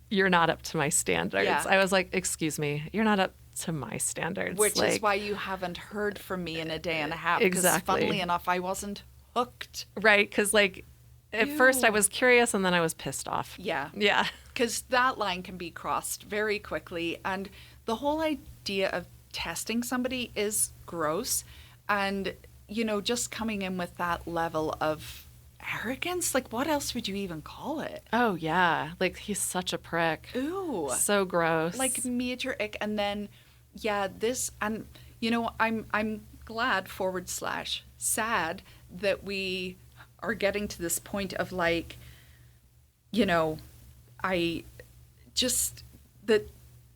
you're not up to my standards. Yeah. I was like, excuse me, you're not up to my standards. Which like, is why you haven't heard from me in a day and a half. 'Cause Exactly. funnily enough, I wasn't hooked. Right, because like at first I was curious and then I was pissed off. Yeah. Yeah. Because that line can be crossed very quickly. And the whole idea of testing somebody is gross. And, just coming in with that level of arrogance, like what else would you even call it? Oh, yeah. Like he's such a prick. Ooh. So gross. Like major ick. And then, and, I'm glad / sad that we are getting to this point of like, I just, that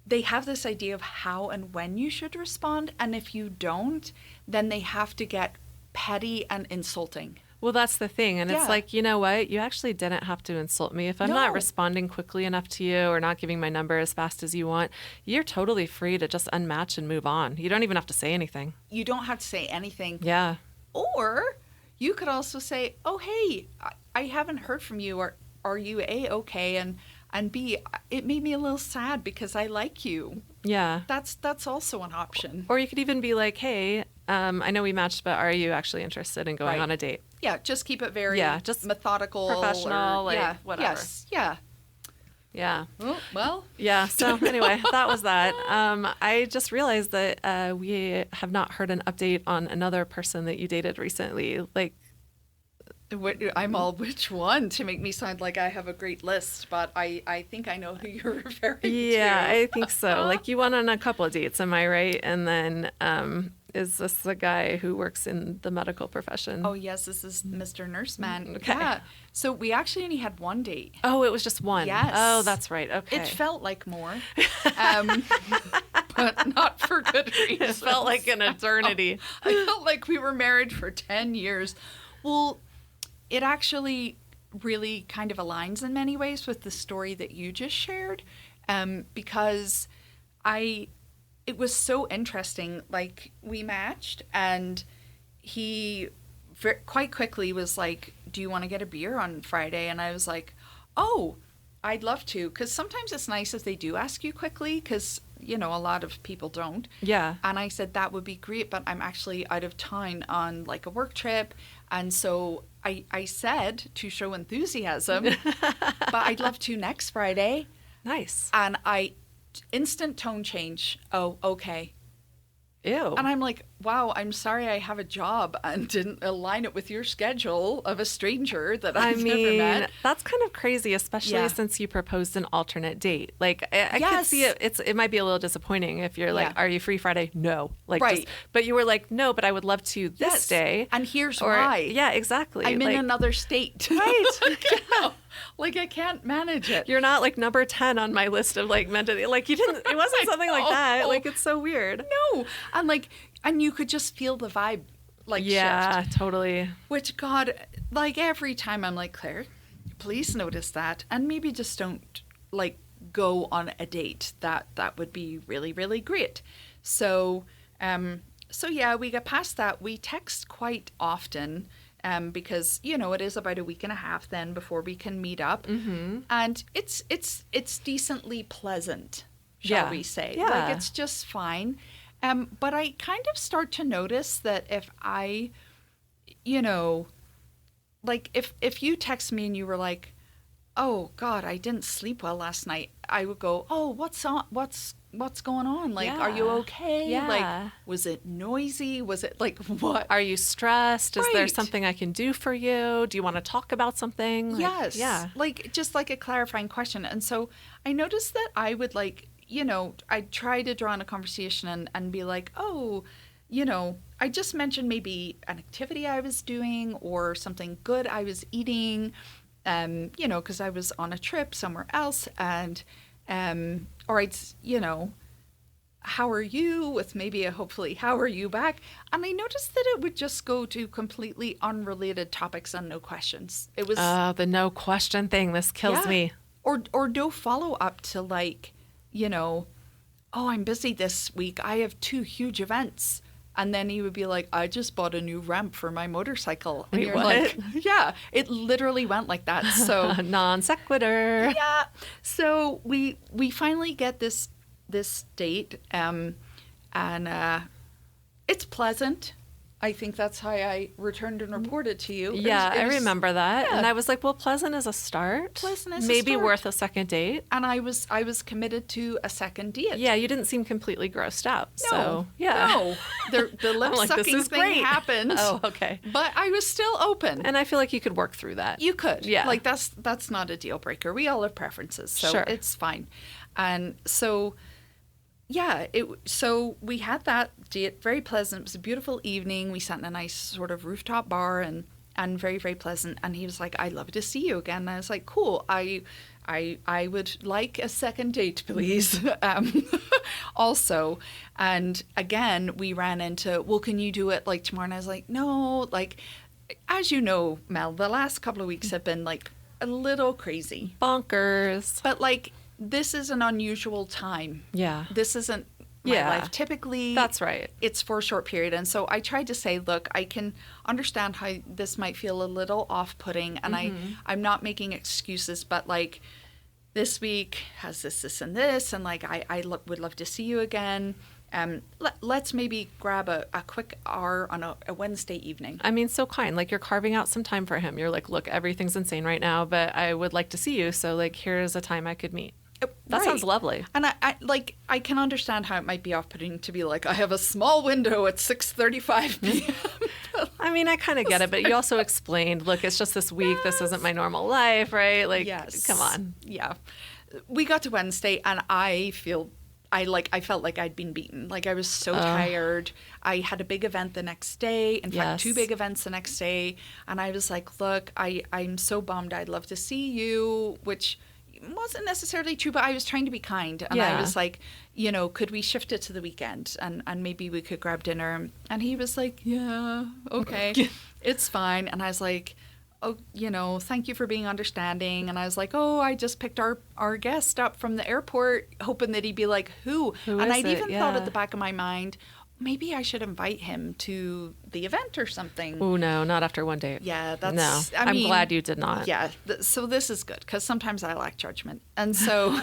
they have this idea of how and when you should respond. And if you don't, then they have to get petty and insulting. Well, that's the thing. And Yeah. it's like, you know what? You actually didn't have to insult me. If I'm not No. responding quickly enough to you or not giving my number as fast as you want, you're totally free to just unmatch and move on. You don't even have to say anything. You don't have to say anything. Yeah. Or you could also say, oh, hey, I haven't heard from you. Or are you A, okay? And B, it made me a little sad because I like you. Yeah. That's also an option. Or you could even be like, hey, I know we matched, but are you actually interested in going Right. on a date? Yeah, just keep it very just methodical. professional, whatever. Yes, yeah. Yeah. Oh, well. Yeah. So anyway, that was that. I just realized that we have not heard an update on another person that you dated recently. Like, I'm all which one to make me sound like I have a great list, but I think I know who you're referring to. yeah, I think so. Like you went on a couple of dates, am I right? And then is this the guy who works in the medical profession? Oh, yes, this is Mr. Nurse Man. Okay. Yeah. So we actually only had one date. Oh, it was just one. Yes. Oh, that's right. Okay. It felt like more, but not for good reason. It felt like an eternity. I felt like we were married for 10 years. Well, it actually really kind of aligns in many ways with the story that you just shared, because it was so interesting. Like, we matched, and he quite quickly was like, do you want to get a beer on Friday? And I was like, oh, I'd love to. Because sometimes it's nice if they do ask you quickly, because, a lot of people don't. Yeah. And I said, that would be great, but I'm actually out of town on like a work trip. And so I said, to show enthusiasm, but I'd love to next Friday. Nice. And instant tone change. Oh, okay. Ew. And I'm like, wow, I'm sorry I have a job and didn't align it with your schedule of a stranger that I've never met. That's kind of crazy, especially since you proposed an alternate date. Like, I could see it. It might be a little disappointing if you're like, are you free Friday? No. Like, right. But you were like, no, but I would love to this day. And here's why. Yeah, exactly. I'm in another state. Right. Like, I can't manage it. You're not like number 10 on my list of like mentally, like you didn't, it wasn't something like that. Like, it's so weird. No. And you could just feel the vibe, like, shift. Totally. Which, God, like, every time I'm like, Claire, please notice that, and maybe just don't, like, go on a date. That would be really, really great. So yeah, we get past that. We text quite often, because, it is about a week and a half then before we can meet up. Mm-hmm. And it's decently pleasant, shall we say. Yeah. Like, it's just fine. But I kind of start to notice that if I, like if you text me and you were like, oh God, I didn't sleep well last night, I would go, oh, what's going on? Like, are you okay? Yeah. Like, was it noisy? Was it like, what? Are you stressed? Is there Right. something I can do for you? Do you want to talk about something? Like, Yes. Yeah. Like, just like a clarifying question. And so I noticed that I would like, I'd try to draw in a conversation and be like, oh, I just mentioned maybe an activity I was doing or something good I was eating, because I was on a trip somewhere else, and, or I'd, how are you, with maybe a hopefully how are you back. And I noticed that it would just go to completely unrelated topics and no questions. It was The no question thing. This kills me. Or no follow up to like, oh, I'm busy this week. I have 2 huge events. And then he would be like, I just bought a new ramp for my motorcycle. And Wait, you're what? like, yeah, it literally went like that. So Non sequitur. yeah. So we finally get this date, and it's pleasant. I think that's how I returned and reported to you. Yeah, I remember that. yeah. And I was like, well, pleasant is a start. Pleasant is a Maybe start. worth a second date. And I was committed to a second date. Yeah, you didn't seem completely grossed out. No, So, yeah. no. The lip I'm like, this sucking is thing great. happened. Oh, okay. But I was still open. And I feel like you could work through that. You could. Yeah. Like that's not a deal breaker. We all have preferences, so Sure. it's fine. And so yeah, so we had that date, very pleasant. It was a beautiful evening. We sat in a nice sort of rooftop bar and very, very pleasant. And he was like, I'd love to see you again. And I was like, cool. I would like a second date, please. Also. And again, we ran into, well, can you do it like tomorrow? And I was like, no, like, as you know, Mel, the last couple of weeks have been like a little crazy. Bonkers. But like, this is an unusual time. Yeah. This isn't my life. Typically, That's right. it's for a short period. And so I tried to say, look, I can understand how this might feel a little off-putting, and I'm not making excuses, but like this week has this, and this, and like I would love to see you again. Let's maybe grab a quick hour on a Wednesday evening. I mean, so kind. Like, you're carving out some time for him. You're like, look, everything's insane right now, but I would like to see you. So, like, here's a time I could meet. That sounds lovely. And I can understand how it might be off-putting to be like, I have a small window at 6:35 p.m. I mean, I kind of get it, but you also explained, look, it's just this week. This isn't my normal life, right? Like, come on. Yeah. We got to Wednesday, and I felt like I'd been beaten. Like, I was so tired. I had a big event the next day. In fact, 2 big events the next day. And I was like, look, I'm so bummed. I'd love to see you, which wasn't necessarily true, but I was trying to be kind. And I was like, could we shift it to the weekend and maybe we could grab dinner? And he was like, yeah, okay, it's fine. And I was like, oh, thank you for being understanding. And I was like, oh, I just picked our guest up from the airport, hoping that he'd be like, who? And I'd even thought at the back of my mind, maybe I should invite him to the event or something. Oh, no, not after one date. Yeah, that's... No, I'm glad you did not. Yeah, so this is good, because sometimes I lack judgment. And so...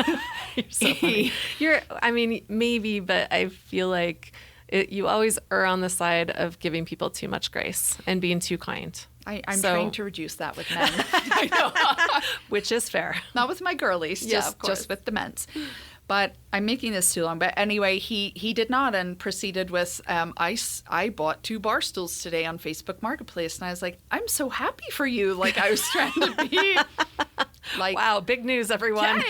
You're so funny. Maybe, but I feel like you always err on the side of giving people too much grace and being too kind. I'm trying to reduce that with men. I know. Which is fair. Not with my girlies, just with the men's. But I'm making this too long. But anyway, he did not, and proceeded with, I bought 2 bar stools today on Facebook Marketplace. And I was like, I'm so happy for you. Like, I was trying to be like, wow, big news, everyone.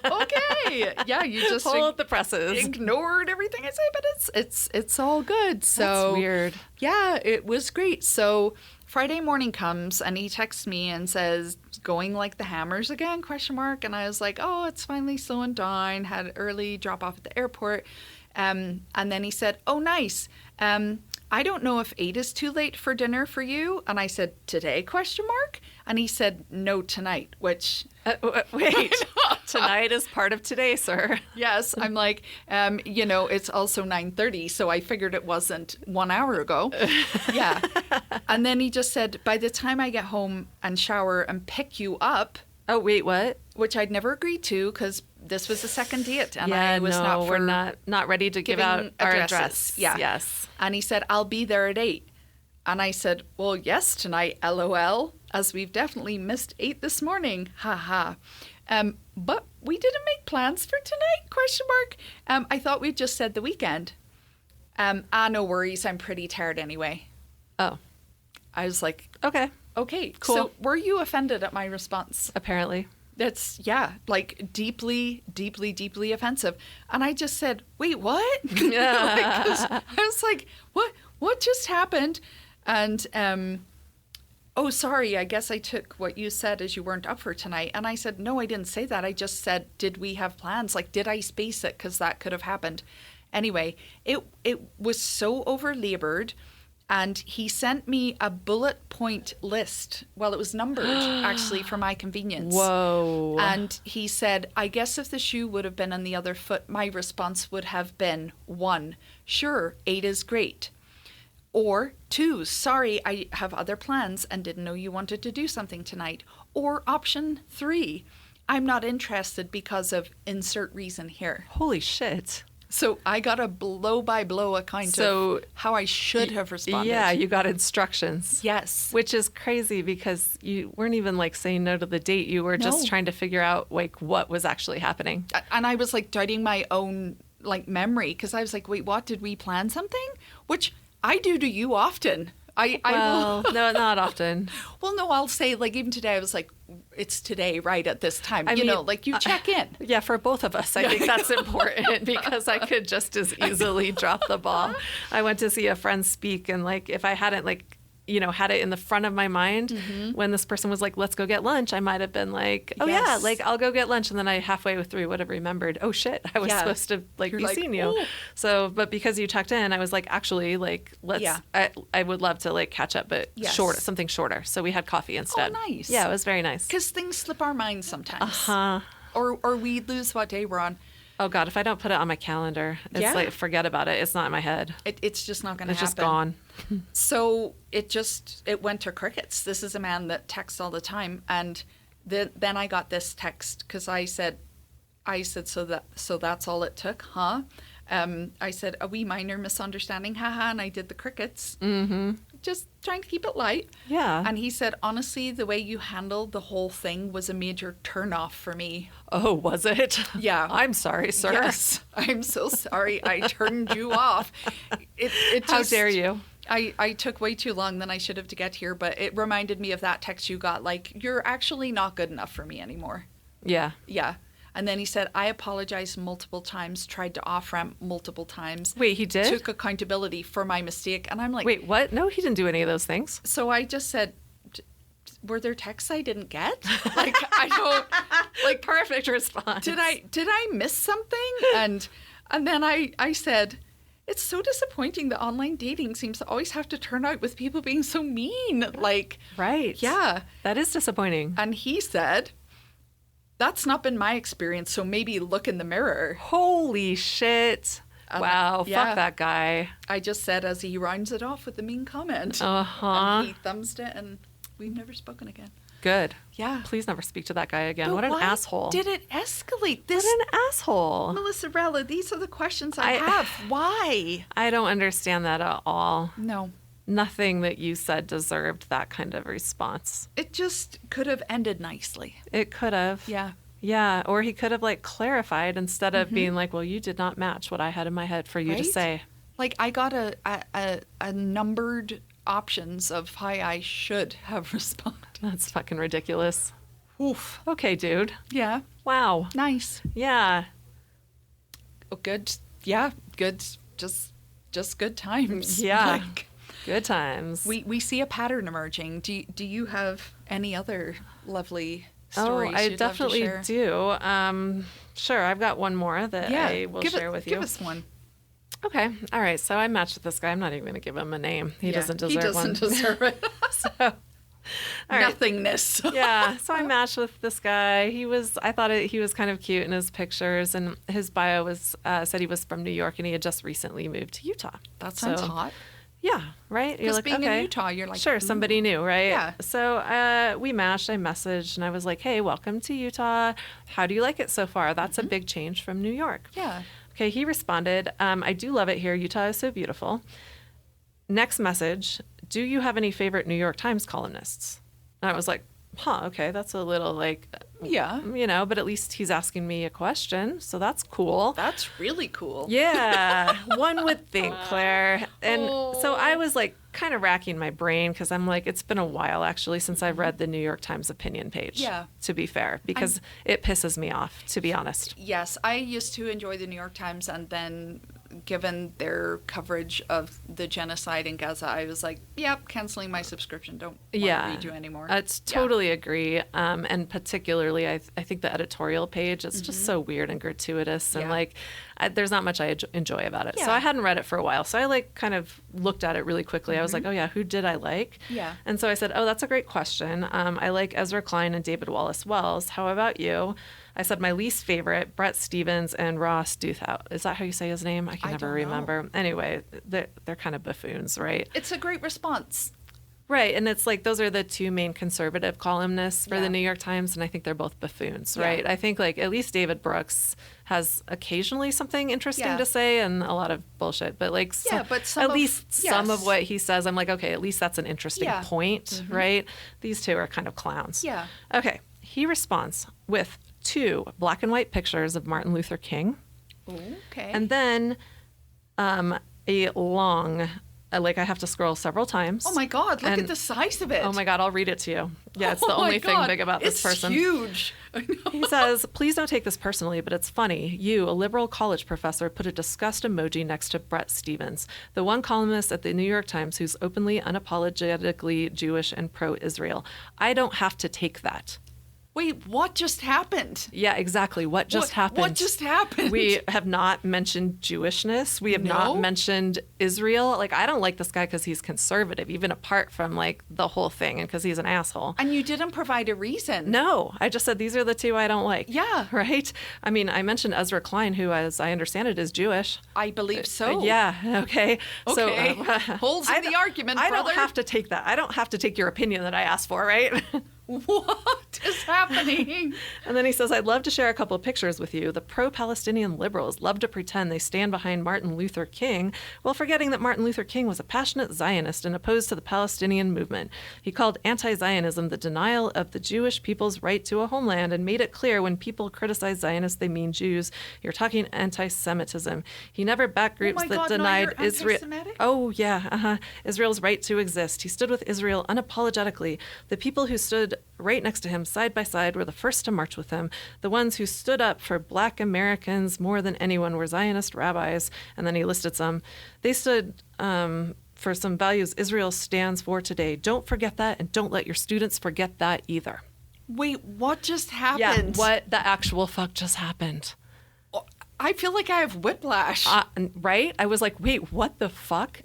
Okay. Yeah, you just hold the presses. Ignored everything I say, but it's all good. So that's weird. Yeah, it was great. So Friday morning comes, and he texts me and says, going like the hammers again, ? And I was like, oh, it's finally slowing down. Had an early drop off at the airport. And then he said, oh, nice. I don't know if 8 is too late for dinner for you. And I said, today, ? And he said, no, tonight, which... wait, tonight is part of today, sir. Yes, I'm like, it's also 9:30, so I figured it wasn't 1 hour ago. Yeah. And then he just said, by the time I get home and shower and pick you up... Oh, wait, what? Which I'd never agreed to, because this was a second date, and Yeah, I was no, not we're not ready to give out our address. Yeah. Yes. And he said, I'll be there at 8. And I said, well, yes, tonight, LOL, as we've definitely missed 8 this morning. Ha ha. But we didn't make plans for tonight, question mark. I thought we'd just said the weekend. No worries, I'm pretty tired anyway. Oh. I was like, Okay. okay, Cool. So were you offended at my response? Apparently. That's, like deeply, deeply, deeply offensive. And I just said, wait, what? I was like, what just happened? And, oh, sorry, I guess I took what you said as you weren't up for tonight. And I said, no, I didn't say that. I just said, did we have plans? Like, did I space it? Because that could have happened. Anyway, it was so over-labored. And he sent me a bullet point list. Well, it was numbered, actually, for my convenience. Whoa. And he said, I guess if the shoe would have been on the other foot, my response would have been 1, sure, 8 is great. Or 2, sorry, I have other plans and didn't know you wanted to do something tonight. Or option 3, I'm not interested because of insert reason here. Holy shit. So I got a blow-by-blow account of how I should have responded. Yeah, you got instructions. Yes. Which is crazy because you weren't even like saying no to the date. You were just trying to figure out like what was actually happening. And I was like doubting my own like memory because I was like, wait, what? Did we plan something? Which I do to you often. I will. No, not often. Well, no, I'll say like even today I was like, it's today, right at this time. I mean, like you check in. Yeah, for both of us, I think that's important because I could just as easily drop the ball. I went to see a friend speak, and like if I hadn't like had it in the front of my mind when this person was like, let's go get lunch, I might have been like, oh yeah, like I'll go get lunch. And then I halfway through would have remembered, oh shit, I was supposed to like be seeing you. Ooh. So, but because you tucked in, I was like, actually, like, let's, I would love to like catch up, but something shorter. So we had coffee instead. Oh, nice. Yeah, it was very nice. Because things slip our minds sometimes. Uh-huh. Or we lose what day we're on. Oh God, if I don't put it on my calendar, it's like, forget about it. It's not in my head. It's just not going to happen. It's just gone. So it went to crickets. This is a man that texts all the time. And then I got this text because I said, so that's all it took, huh? I said, a wee minor misunderstanding, haha, and I did the crickets. Mm-hmm. Just trying to keep it light. Yeah. And he said, honestly, the way you handled the whole thing was a major turnoff for me. Oh, was it? Yeah. I'm sorry, sir. Yes. I'm so sorry I turned you off. It How dare you? I took way too long than I should have to get here, but it reminded me of that text you got, like, you're actually not good enough for me anymore. Yeah. Yeah. And then he said, I apologized multiple times, tried to off-ramp multiple times. Wait, he did? Took accountability for my mistake. And I'm like... Wait, what? No, he didn't do any of those things. So I just said, were there texts I didn't get? Like, I don't... Like, perfect response. Did I miss something? And then I said... It's so disappointing that online dating seems to always have to turn out with people being so mean. Like... Right. Yeah. That is disappointing. And he said... That's not been my experience, so maybe look in the mirror. Holy shit. Wow, yeah. Fuck that guy. I just said as he rounds it off with a mean comment. Uh-huh. And he thumbs it, and we've never spoken again. Good. Yeah. Please never speak to that guy again. But what an why asshole. Did it escalate? What an asshole. Melissa Rella, these are the questions I have. Why? I don't understand that at all. No. Nothing that you said deserved that kind of response. It just could have ended nicely. It could have. Yeah. Yeah, or he could have like clarified instead of being like, well, you did not match what I had in my head for you to say. Like I got a numbered options of how I should have responded. That's fucking ridiculous. Oof. Okay, dude. Yeah. Wow. Nice. Yeah. Oh, good. Yeah, good. Just good times. Yeah. Like, good times. We see a pattern emerging. Do you have any other lovely stories? Oh, I you'd definitely love to share? do. Sure, I've got one more that I will share with you. Give us one. Okay. All right. So I matched with this guy. I'm not even going to give him a name. He doesn't deserve one. He doesn't deserve it. So, all right. Nothingness. Yeah. So I matched with this guy. I thought he was kind of cute in his pictures, and his bio was said he was from New York and he had just recently moved to Utah. That sounds hot. Yeah, right? You're Because like, being okay, in Utah, you're like, sure, somebody new, right? Yeah. So we matched, I messaged, and I was like, hey, welcome to Utah. How do you like it so far? That's a big change from New York. Yeah. Okay, he responded, I do love it here. Utah is so beautiful. Next message, do you have any favorite New York Times columnists? And I was like, okay, that's a little like, Yeah. but at least he's asking me a question, so that's cool. That's really cool. Yeah, one would think, Claire. And so I was like kind of racking my brain because I'm like, it's been a while actually since I've read the New York Times opinion page. Yeah. To be fair, because it pisses me off, to be honest. Yes, I used to enjoy the New York Times, and then given their coverage of the genocide in Gaza, I was like, yep, canceling my subscription. Don't want to read you anymore. Totally agree. And particularly, I think the editorial page is just so weird and gratuitous. And like, there's not much I enjoy about it. Yeah. So I hadn't read it for a while. So I like kind of looked at it really quickly. I was like, oh yeah, who did I like? Yeah. And so I said, oh, that's a great question. I like Ezra Klein and David Wallace Wells. How about you? I said my least favorite, Brett Stevens and Ross Douthat. Is that how you say his name? I can never remember. Anyway, they're kind of buffoons, right? It's a great response. Right. And it's like those are the two main conservative columnists for the New York Times. And I think they're both buffoons, right? I think like at least David Brooks has occasionally something interesting to say and a lot of bullshit. But like at least some of what he says, I'm like, okay, at least that's an interesting point, right? These two are kind of clowns. Yeah. Okay. He responds with 2 black and white pictures of Martin Luther King. Okay. And then a long, like I have to scroll several times. Oh my God, look at the size of it. Oh my God, I'll read it to you. Yeah, it's the only thing big about this person. It's huge. I know. He says, please don't take this personally, but it's funny. You, a liberal college professor, put a disgust emoji next to Brett Stevens, the one columnist at the New York Times who's openly, unapologetically Jewish and pro-Israel. I don't have to take that. Wait, what just happened? Yeah, exactly. What just happened? What just happened? We have not mentioned Jewishness. We have not mentioned Israel. Like, I don't like this guy because he's conservative, even apart from, like, the whole thing and because he's an asshole. And you didn't provide a reason. No. I just said these are the 2 I don't like. Yeah. Right? I mean, I mentioned Ezra Klein, who, as I understand it, is Jewish. I believe so. Yeah. Okay. Okay. So, Holds in the argument, brother. I don't have to take that. I don't have to take your opinion that I asked for, right? What is happening? And then he says, I'd love to share a couple of pictures with you. The pro-Palestinian liberals love to pretend they stand behind Martin Luther King while forgetting that Martin Luther King was a passionate Zionist and opposed to the Palestinian movement. He called anti-Zionism the denial of the Jewish people's right to a homeland and made it clear when people criticize Zionists, they mean Jews. You're talking anti-Semitism. He never backed groups that denied Israel. Oh, yeah. Israel's right to exist. He stood with Israel unapologetically. The people who stood right next to him, side by side, were the first to march with him. The ones who stood up for Black Americans more than anyone were Zionist rabbis. And then he listed some. They stood for some values Israel stands for today. Don't forget that, and don't let your students forget that either. Wait, what just happened? Yeah, what the actual fuck just happened? I feel like I have whiplash. Right? I was like, wait, what the fuck?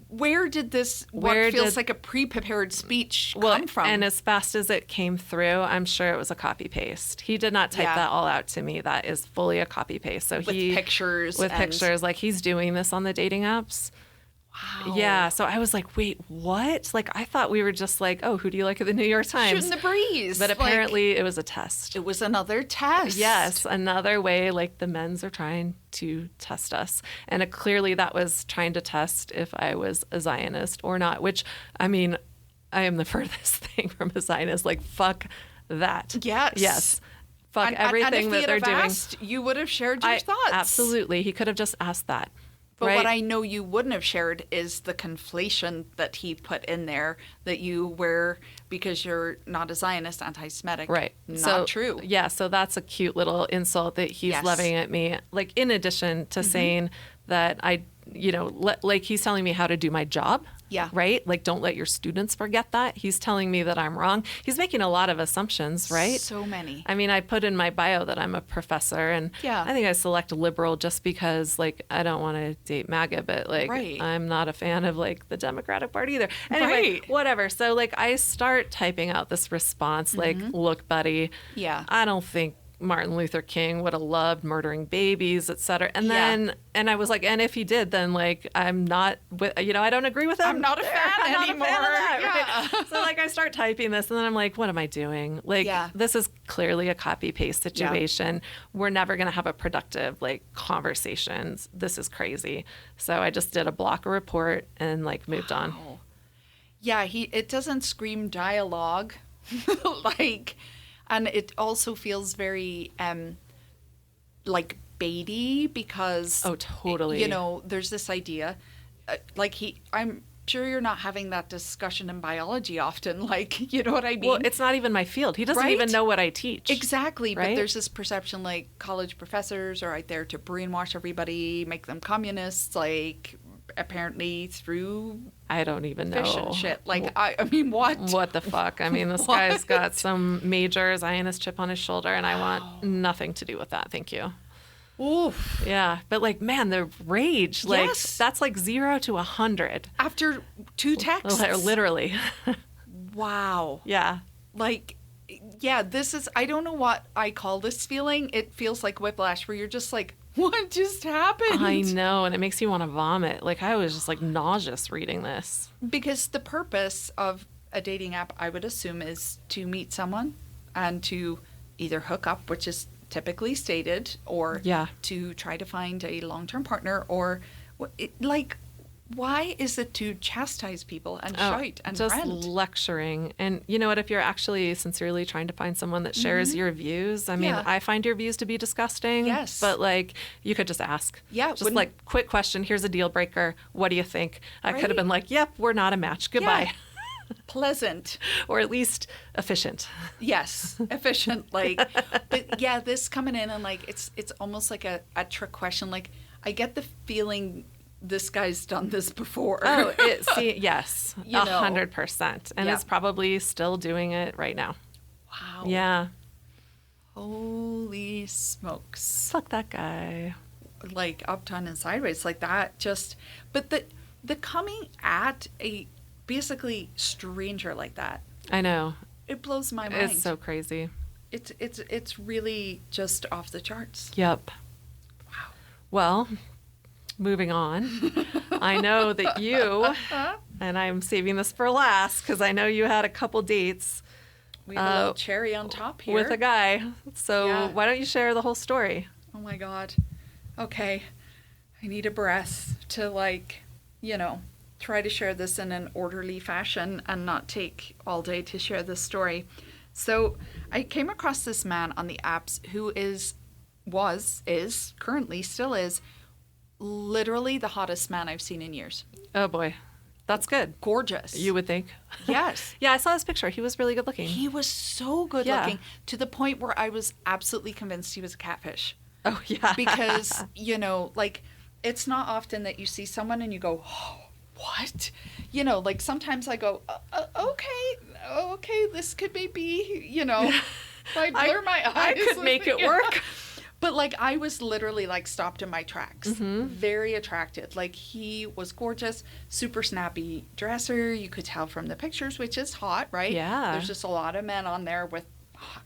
Where did this, what feels like a pre-prepared speech come from? And as fast as it came through, I'm sure it was a copy paste. He did not type that all out to me. That is fully a copy paste. So with pictures. With pictures. Like he's doing this on the dating apps. Wow. Yeah. So I was like, wait, what? Like, I thought we were just like, oh, who do you like at the New York Times? Shooting the breeze. But apparently it was a test. It was another test. Yes. Another way, like the men's are trying to test us. And clearly that was trying to test if I was a Zionist or not, which, I mean, I am the furthest thing from a Zionist. Like, fuck that. Yes. Yes. Fuck everything that they're doing. Asked, you would have shared your thoughts. Absolutely. He could have just asked that. But what I know you wouldn't have shared is the conflation that he put in there that you were, because you're not a Zionist, anti-Semitic. Right. Not true. Yeah, so that's a cute little insult that he's levying at me. Like, in addition to saying that I, like he's telling me how to do my job. Yeah. Right? Like, don't let your students forget that. He's telling me that I'm wrong. He's making a lot of assumptions, right? So many. I mean, I put in my bio that I'm a professor, and I think I select liberal just because, like, I don't want to date MAGA, but, like, I'm not a fan of, like, the Democratic Party either. Anyway, whatever. So, like, I start typing out this response, like, look, buddy, I don't think Martin Luther King would have loved murdering babies, etc. And then, and I was like, and if he did, then like, I'm not with, I don't agree with him. I'm not a fan anymore. Right? So like, I start typing this and then I'm like, what am I doing? Like, this is clearly a copy paste situation. We're never going to have a productive like conversations. This is crazy. So I just did a blocker report and like moved on. Yeah. It doesn't scream dialogue like, and it also feels very, like baity because, totally. There's this idea, I'm sure you're not having that discussion in biology often. Like, you know what I mean? Well, it's not even my field. He doesn't even know what I teach. Exactly. Right? But there's this perception like college professors are out there to brainwash everybody, make them communists, like apparently through I don't even know. Fish and shit. Like, I mean, what? What the fuck? I mean, this guy's got some major Zionist chip on his shoulder, and I want nothing to do with that. Thank you. Oof. Yeah. But, like, man, the rage, like, that's like 0 to 100. After 2 texts? Literally. Wow. Yeah. Like, yeah, this is, I don't know what I call this feeling. It feels like whiplash, where you're just like, what just happened? I know, and it makes you want to vomit. Like, I was just, like, nauseous reading this. Because the purpose of a dating app, I would assume, is to meet someone and to either hook up, which is typically stated, or to try to find a long-term partner, or, like, why is it to chastise people and shout and just rant? Lecturing. And you know what, if you're actually sincerely trying to find someone that shares your views, I mean, I find your views to be disgusting. Yes. But like, you could just ask. Yeah. Just like, quick question, here's a deal breaker. What do you think? I could have been like, yep, we're not a match. Goodbye. Yeah. Pleasant. Or at least efficient. Yes. Efficient. Like, but yeah, this coming in and like, it's almost like a trick question. Like, I get the feeling this guy's done this before. Yes, 100%. And is probably still doing it right now. Wow. Yeah. Holy smokes. Fuck that guy. Like, up, down, and sideways. Like, that just... But the coming at a basically stranger like that. I know. It blows my mind. It's so crazy. It's really just off the charts. Yep. Wow. Well... Moving on, I know that you, and I'm saving this for last because I know you had a couple dates. We have a little cherry on top here. With a guy. So why don't you share the whole story? Oh my God. Okay. I need a breath to try to share this in an orderly fashion and not take all day to share this story. So I came across this man on the apps who currently still is, literally the hottest man I've seen in years. Oh boy. That's good. Gorgeous. You would think. Yes. Yeah, I saw his picture. He was really good looking. He was so good looking to the point where I was absolutely convinced he was a catfish. Oh, yeah. Because, like, it's not often that you see someone and you go, oh, what? Like sometimes I go, okay, this could maybe, if I blur my eyes. I could make it work. But, like, I was literally, like, stopped in my tracks. Mm-hmm. Very attracted. Like, he was gorgeous, super snappy dresser. You could tell from the pictures, which is hot, right? Yeah. There's just a lot of men on there with,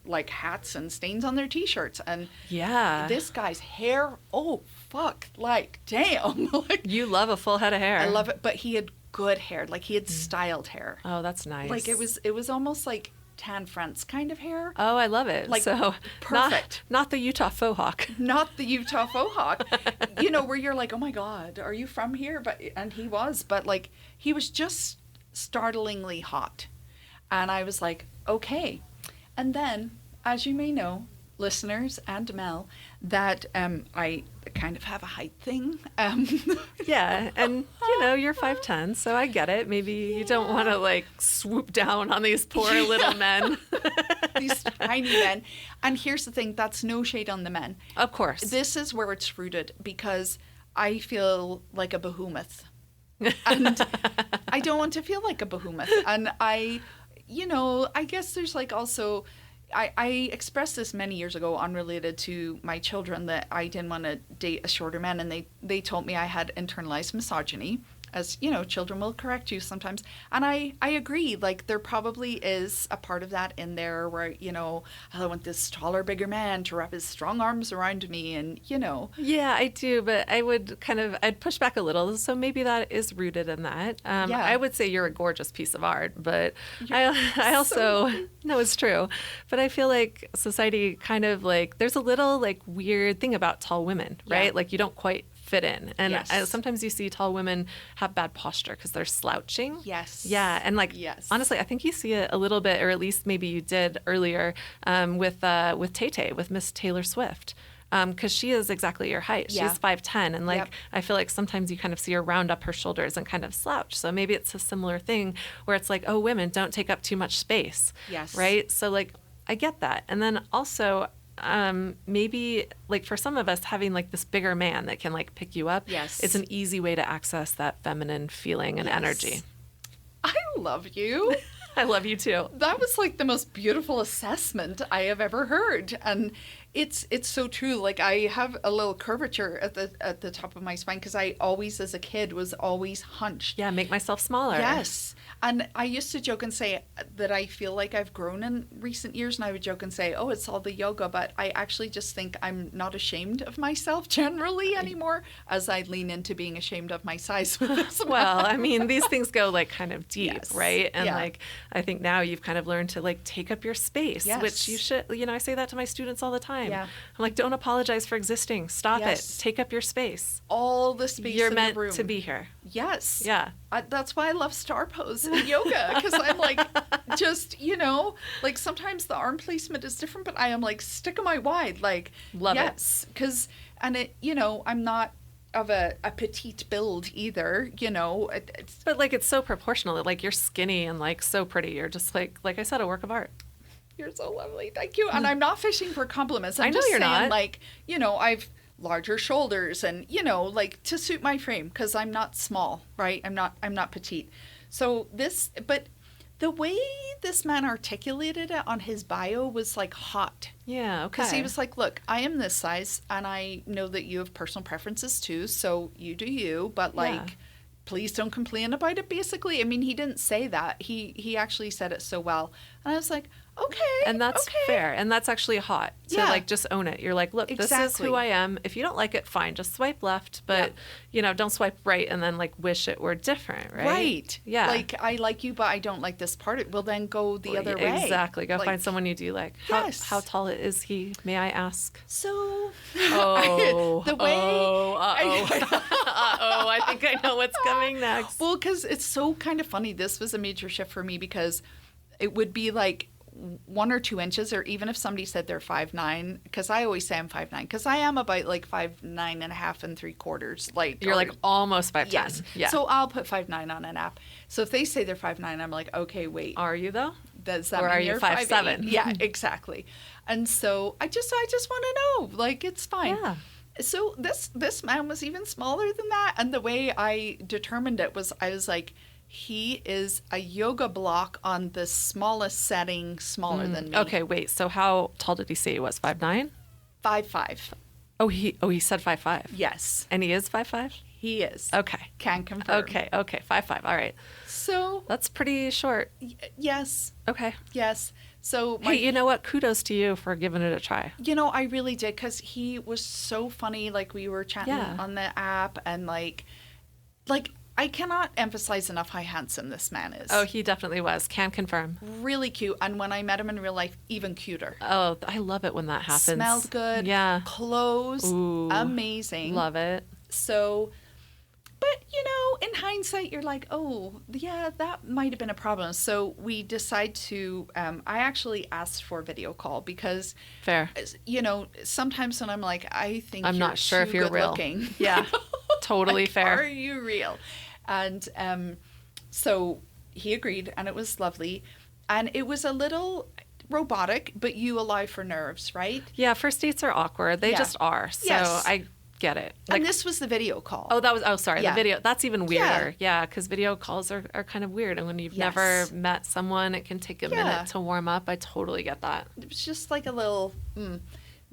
like, hats and stains on their T-shirts. And this guy's hair, oh, fuck, like, damn. Like, you love a full head of hair. I love it. But he had good hair. Like, he had styled hair. Oh, that's nice. Like, it was almost like Tan France kind of hair. Oh, I love it. Like, so perfect. Not the Utah faux hawk. Not the Utah faux hawk. Where you're like, oh my God, are you from here? And he was, but like, he was just startlingly hot. And I was like, okay. And then, as you may know, listeners and Mel, that I kind of have a height thing. Yeah, and you're 5'10", so I get it. Maybe you don't want to like swoop down on these poor little men. These tiny men. And here's the thing, that's no shade on the men. Of course. This is where it's rooted because I feel like a behemoth. And I don't want to feel like a behemoth. And I guess there's like also... I expressed this many years ago, unrelated to my children, that I didn't want to date a shorter man, and they told me I had internalized misogyny, as you know, children will correct you sometimes. And I agree, like there probably is a part of that in there where, you know, I want this taller, bigger man to wrap his strong arms around me and, you know. Yeah, I do, but I'd push back a little. So maybe that is rooted in that. I would say you're a gorgeous piece of art, but I also, no, it's true. But I feel like society kind of like, there's a little like weird thing about tall women, right? Yeah. Like you don't quite fit in. And Yes. sometimes you see tall women have bad posture because they're slouching. Yes. Yeah. And like, Yes. honestly, I think you see it a little bit, or at least maybe you did earlier with Tay-Tay, with Miss Taylor Swift. Because she is exactly your height. Yeah. She's 5'10", and like Yep. I feel like sometimes you kind of see her round up her shoulders and kind of slouch. So maybe it's a similar thing where it's like, oh, women don't take up too much space. Yes. Right. So like I get that, and then also maybe like for some of us having like this bigger man that can like pick you up. Yes. It's an easy way to access that feminine feeling and Yes. energy. I love you. I love you too. That was like the most beautiful assessment I have ever heard. And it's so true. Like I have a little curvature at the top of my spine because I always, as a kid, was always hunched. Yeah, make myself smaller. Yes. And I used to joke and say that I feel like I've grown in recent years, and I would joke and say, oh, it's all the yoga, but I actually just think I'm not ashamed of myself generally anymore as I lean into being ashamed of my size with this. Well, I mean, these things go like kind of deep, Yes. right? And Yeah. like, I think now you've kind of learned to like take up your space, Yes. which you should, you know, I say that to my students all the time. Yeah. I'm like, don't apologize for existing. Stop Yes. it. Take up your space. All the space You're in meant the room. to be here. Yes. Yeah. That's why I love star pose in yoga, because I'm like, just, you know, like sometimes the arm placement is different, but I am like, stick 'em out wide. Like, Love it. yes. Because, and it, you know, I'm not of a petite build either, you know. It's, But like, it's so proportional. Like, you're skinny and like so pretty. You're just like I said, a work of art. you're so lovely. Thank you. And I'm not fishing for compliments. I'm I know just you're saying, not. like, you know, I've larger shoulders and, you know, like to suit my frame, because I'm not small, right? I'm not petite. So but the way this man articulated it on his bio was like hot. Yeah, okay. Because he was like, look, I am this size, and I know that you have personal preferences too, so you do you, but like, Yeah. please don't complain about it, basically. I mean, he didn't say that. He actually said it so well. And I was like, okay. And that's okay. fair. And that's actually hot to Yeah. like just own it. You're like, look, this is Exactly. who I am. If you don't like it, fine. Just swipe left. But, Yeah. you know, don't swipe right and then like wish it were different, right? Right. Yeah. Like, I like you, but I don't like this part. Well, then go the other way. Exactly. Go Like, find someone you do like. Yes. How tall is he? May I ask? So, Oh. the way. I think I know what's coming next. Well, because it's so kind of funny. This was a major shift for me, because it would be like 1 or 2 inches, or even if somebody said they're 5'9", because I always say I'm 5'9", because I am about like 5'9 and a half and 3/4. Like, You're or- like almost 5'10". yes. Yeah. So I'll put 5'9" on an app. So if they say they're 5'9", I'm like, okay, wait. Are you though? Does that Or mean are you you're 5'7"? 5'8"? Yeah, exactly. And so I just want to know, like, it's fine. Yeah. So this man was even smaller than that, and the way I determined it was, I was like, he is a yoga block on the smallest setting, smaller than me. Okay, wait. So how tall did he say he was? 5'9"? 5'5". Oh, he said 5'5". Yes, And he is 5'5"? he is. Okay. Can confirm. Okay. 5'5". All right. So That's pretty short. yes, Okay. yes. So Hey, you know what? Kudos to you for giving it a try. you know, I really did, because he was so funny. Like, we were chatting Yeah. on the app, and like I cannot emphasize enough how handsome this man is. Oh, he definitely was. Can confirm. Really cute. And when I met him in real life, even cuter. Oh, I love it when that happens. Smelled good. Yeah. Clothes. Ooh. Amazing. Love it. So, but you know, in hindsight, you're like, oh, yeah, that might have been a problem. So we decide to, I actually asked for a video call, because, Fair. you know, sometimes when I'm like, I think I'm you're not sure too if you're good real. looking. Yeah. Totally Like, fair. Are you real? And so he agreed, and it was lovely. And it was a little robotic, but you allow for nerves, right? Yeah, first dates are awkward. They Yeah. just are. So Yes. I get it. And this was the video call. Sorry, Yeah. the video. That's even weirder. Yeah, because video calls are kind of weird. And when you've never Yes. met someone, it can take a Yeah. minute to warm up. I totally get that. It was just like a little,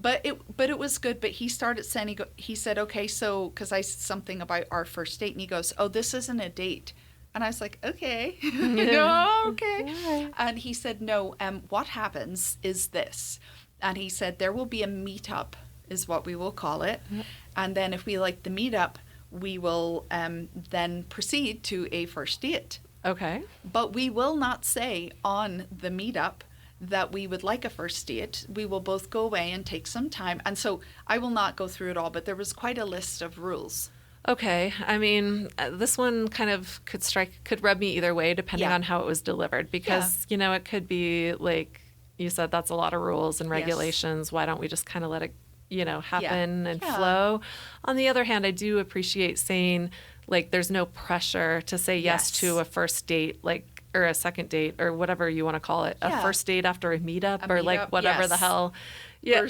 But it was good. But he started saying, he said, okay, so, because I said something about our first date, and he goes, oh, this isn't a date. And I was like, okay, no, okay. Yeah. And he said, no, what happens is this. And he said, there will be a meetup, is what we will call it. Yep. And then if we like the meetup, we will then proceed to a first date. Okay. But we will not say on the meetup that we would like a first date. We will both go away and take some time. And so I will not go through it all, but there was quite a list of rules. Okay. I mean, this one kind of could rub me either way depending on how it was delivered, because, you know, it could be like you said, that's a lot of rules and regulations. Yes. Why don't we just kind of let it, you know, happen and flow? On the other hand, I do appreciate saying, like, there's no pressure to say yes to a first date, like, or a second date, or whatever you want to call it, a first date after a meetup, or like whatever the hell. Yeah,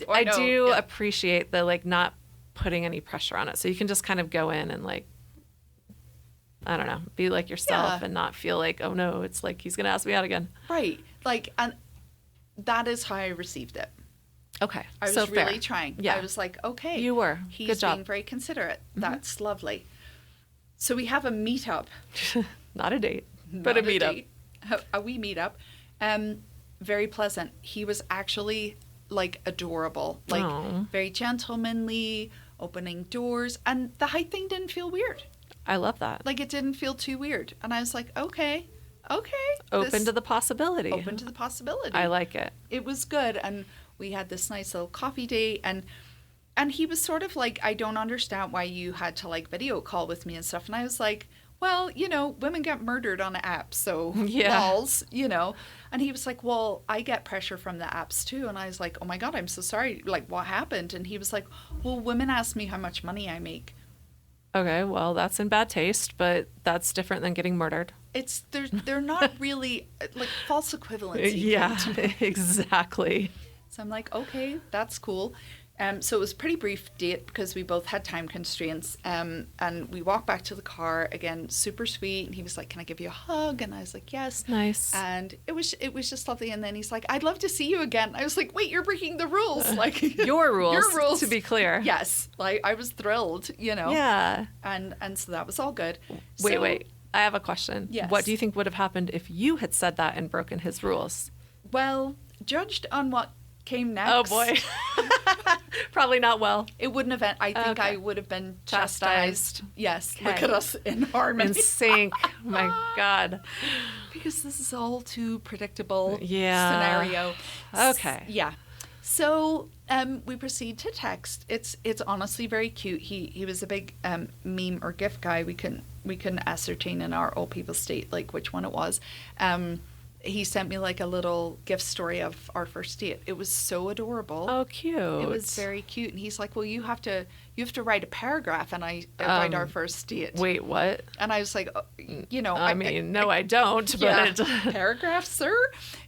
I do appreciate the, like, not putting any pressure on it. So you can just kind of go in and, like, I don't know, be like yourself and not feel like, oh no, it's like he's going to ask me out again. Right. Like, and that is how I received it. Okay. I was really trying. Yeah. I was like, okay. You were. He's Good job. being very considerate. That's lovely. So we have a meetup. Not a date, but a meetup. A wee meetup. Very pleasant. He was actually, like, adorable. Like, very gentlemanly, opening doors. And the height thing didn't feel weird. I love that. Like, it didn't feel too weird. And I was like, okay. Open to the possibility. Open to the possibility. I like it. It was good. And we had this nice little coffee date. And he was sort of like, I don't understand why you had to, like, video call with me and stuff. And I was like, well, you know, women get murdered on the apps, so balls, you know. And he was like, well, I get pressure from the apps too. And I was like, oh my God, I'm so sorry. Like, what happened? And he was like, well, women ask me how much money I make. Okay, well, that's in bad taste, but that's different than getting murdered. They're not really, like, false equivalency. Yeah, exactly. So I'm like, okay, that's cool. So it was a pretty brief date because we both had time constraints. And we walked back to the car, again, super sweet. And he was like, can I give you a hug? And I was like, yes. Nice. And it was just lovely. And then he's like, I'd love to see you again. I was like, wait, you're breaking the rules. Like your rules, to be clear. Yes. Like, I was thrilled, you know. Yeah. And so that was all good. Wait. I have a question. Yes. What do you think would have happened if you had said that and broken his rules? Well, judged on what came next. Oh boy. Probably not well. It wouldn't have. I think I would have been chastised. Yes. Okay. Look at us in harmony. In sync. My God. Because this is all too predictable scenario. Okay. Yeah. So we proceed to text. It's honestly very cute. He was a big meme or GIF guy. We couldn't ascertain in our old people state like which one it was. He sent me like a little gift story of our first date. It was so adorable. Oh, cute. It was very cute. And he's like, well, you have to write a paragraph and I wite our first date. Wait, what? And I was like, oh, you know. I don't. Yeah, but paragraph, sir.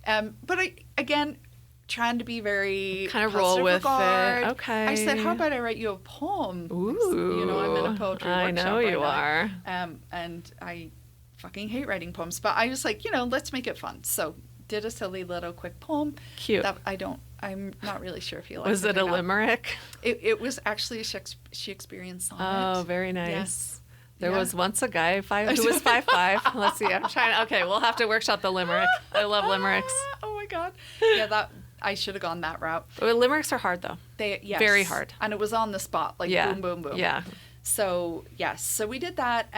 But again, trying to be very kind of roll with regard. it. Okay. I said, how about I write you a poem? Ooh. You know, I'm in a poetry workshop. I know you are. And I fucking hate writing poems, but I was like, you know, let's make it fun. So did a silly little quick poem. Cute. That I'm not really sure if you like it. Was it a limerick? It was actually a Shakespearean sonnet. Oh, very nice. Yes. There was once a guy who was 5'5". Let's see. I'm trying. Okay, we'll have to workshop the limerick. I love limericks. Oh my God. Yeah, I should have gone that route. Well, limericks are hard though. Very hard. And it was on the spot, like boom, boom, boom. Yeah. So yes, so we did that.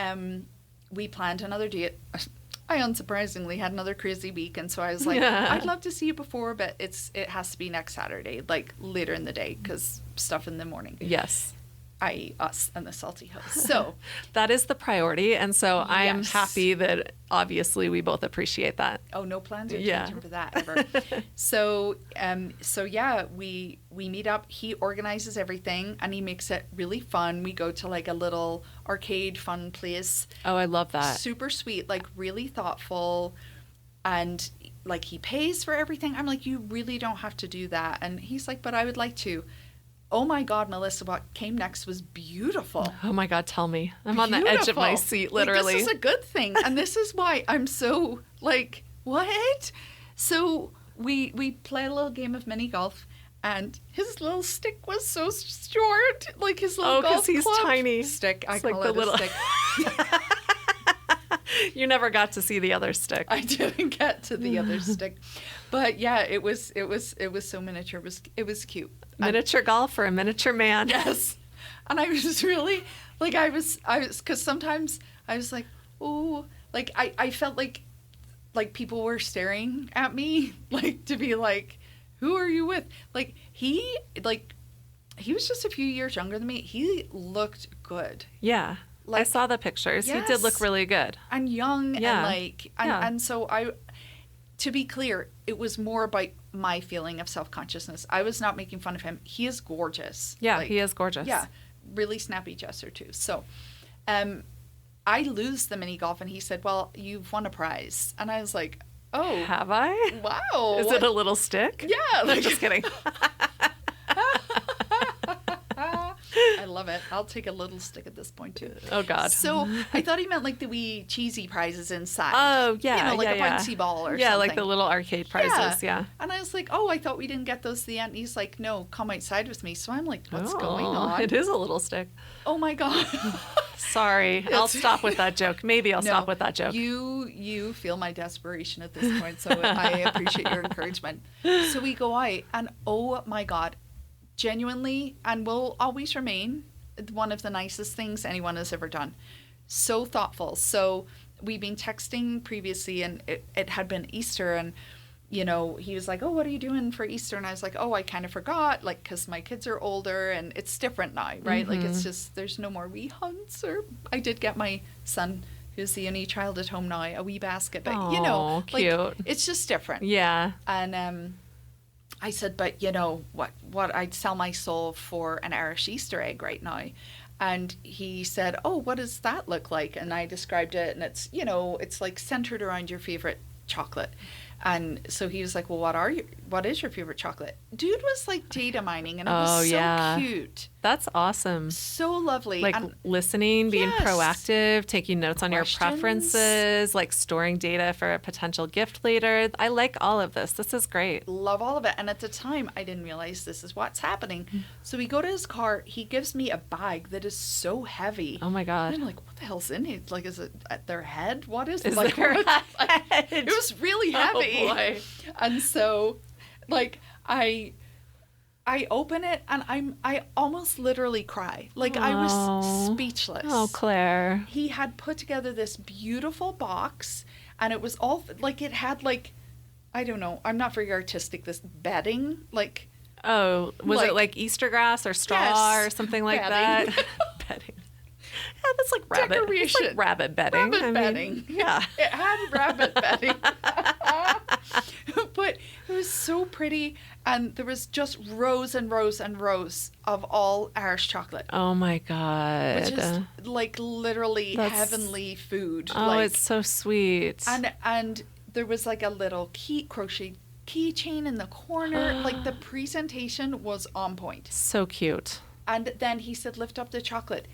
We planned another date. I unsurprisingly had another crazy week, and so I was like, I'd love to see you before, but it has to be next Saturday, like later in the day, because stuff in the morning. Yes. I.e. us and the salty host. So that is the priority, and so I am happy that obviously we both appreciate that. Oh, no plans or changing for that ever. So yeah, we meet up. He organizes everything and he makes it really fun. We go to like a little arcade fun place. Oh, I love that. Super sweet, like really thoughtful, and like he pays for everything. I'm like, you really don't have to do that. And he's like, but I would like to. Oh my God, Melissa, what came next was beautiful. Oh my God, tell me. I'm on the edge of my seat, literally. Like, this is a good thing. And this is why I'm so like, what? So we play a little game of mini golf, And his little stick was so short, like his little golf he's club tiny stick. I It's call like it the a little- stick. You never got to see the other stick. I didn't get to the other stick, but yeah, it was so miniature. It was cute. Miniature golf for a miniature man. Yes, and I was really like I was because sometimes I was like, oh, like I felt like people were staring at me, like to be like, who are you with? Like he was just a few years younger than me. He looked good. Yeah. I saw the pictures. Yes. He did look really good. And young Yeah. and so to be clear, it was more about my feeling of self-consciousness. I was not making fun of him. He is gorgeous. Yeah, he is gorgeous. Yeah. Really snappy gesture too. So, I lose the mini golf and he said, well, you've won a prize. And I was like, oh. Have I? Wow. Is it a little stick? Yeah. I'm just kidding. I love it. I'll take a little stick at this point too. Oh God. So I thought he meant like the wee cheesy prizes inside. Oh yeah, you know, like yeah, a bouncy ball or something. Yeah, like the little arcade prizes. Yeah. And I was like, oh, I thought we didn't get those at the end. And he's like, no, come outside with me. So I'm like, what's going on? It is a little stick. Oh my God. Sorry, I'll stop with that joke. Maybe I'll stop with that joke. You feel my desperation at this point, so I appreciate your encouragement. So we go out, and oh my God, genuinely, and will always remain one of the nicest things anyone has ever done. So thoughtful. So we've been texting previously, and it had been Easter, and you know, he was like, oh, what are you doing for Easter? And I was like, oh, I kind of forgot, like, because my kids are older and it's different now, right? Like, it's just, there's no more wee hunts. Or I did get my son, who's the only child at home now, a wee basket. But, you know, cute. like, it's just different. Yeah. And I said, but, you know, what I'd sell my soul for an Irish Easter egg right now. And he said, oh, what does that look like? And I described it, and it's, you know, it's like centered around your favorite chocolate. And so he was like, well, what is your favorite chocolate? Dude was like data mining, and it was so cute. That's awesome. So lovely. Like listening, being proactive, taking notes on your preferences, like storing data for a potential gift later. I like all of this. This is great. Love all of it. And at the time, I didn't realize this is what's happening. So we go to his car. He gives me a bag that is so heavy. Oh my God. And I'm like, what the hell's in it? Like, is it at their head? What is it? Their head? Like, it was really heavy. Oh boy. And so, like, I open it and I almost literally cry. Like, I was speechless. Oh, Claire. He had put together this beautiful box, and it was all like, it had like, I don't know, I'm not very artistic, this bedding, like. Oh, was it like Easter grass or straw or something like that? Bedding. Yeah, that's like rabbit. Decoration. It's like rabbit bedding. Rabbit bedding. Yeah. It had rabbit bedding. But it was so pretty, and there was just rows and rows and rows of all Irish chocolate. Oh my God. Which is like literally heavenly food. Oh, like, it's so sweet. And there was like a little crochet keychain in the corner. Like, the presentation was on point. So cute. And then he said, lift up the chocolate.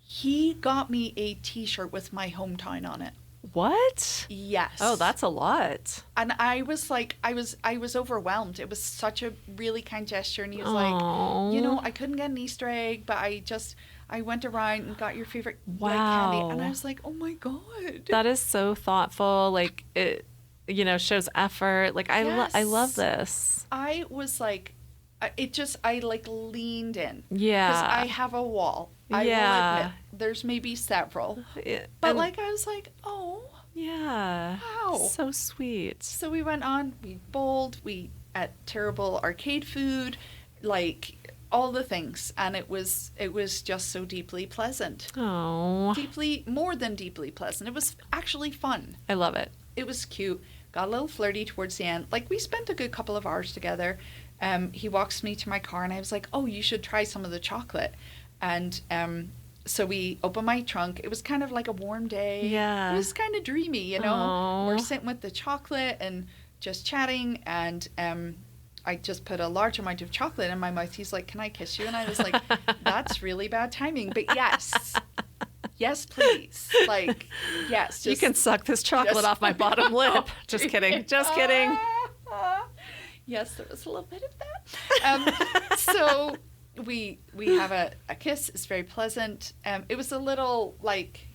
He got me a t-shirt with my hometown on it. What? Yes. Oh, that's a lot. And I was like, I was overwhelmed. It was such a really kind gesture. And he was like, you know, I couldn't get an Easter egg, but I went around and got your favorite like, candy. And I was like, oh my God. That is so thoughtful. Like, it, you know, shows effort. Like, I love this. I was like, I like leaned in. Yeah. Because I have a wall. I will admit, there's maybe several. But like, I was like, oh. Yeah. Wow. So sweet. So we went on, we bowled, we ate terrible arcade food, like all the things. And it was just so deeply pleasant. Oh. More than deeply pleasant. It was actually fun. I love it. It was cute. Got a little flirty towards the end. Like, we spent a good couple of hours together. He walks me to my car, and I was like, oh, you should try some of the chocolate. And so we opened my trunk. It was kind of like a warm day. Yeah. It was kind of dreamy, you know. Aww. We're sitting with the chocolate and just chatting, and I just put a large amount of chocolate in my mouth. He's like, can I kiss you? And I was like, that's really bad timing. But yes. Yes, please. Like, yes. You can suck this chocolate off my bottom lip. Just kidding. Just kidding. Yes, there was a little bit of that. So we have a kiss. It's very pleasant. It was a little like,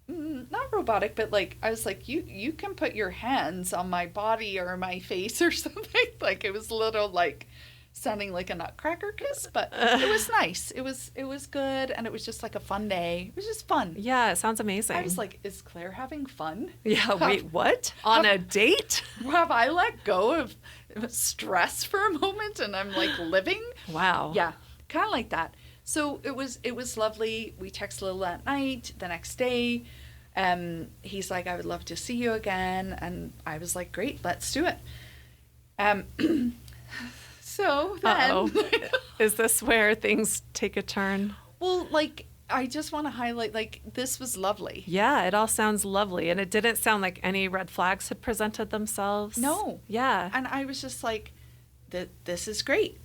not robotic, but like, I was like, you can put your hands on my body or my face or something. Like, it was a little like sounding like a nutcracker kiss, but it was nice. It was good, and it was just like a fun day. It was just fun. Yeah, it sounds amazing. I was like, is Claire having fun? Yeah, wait, what? On a date? Have I let go of stress for a moment and I'm like living? Wow. Yeah, kind of like that. So it was lovely. We texted a little that night. The next day, he's like, I would love to see you again. And I was like, great, let's do it. So then... Is this where things take a turn? Well, like, I just want to highlight, like, this was lovely. Yeah, it all sounds lovely. And it didn't sound like any red flags had presented themselves. No. Yeah. And I was just like, this is great.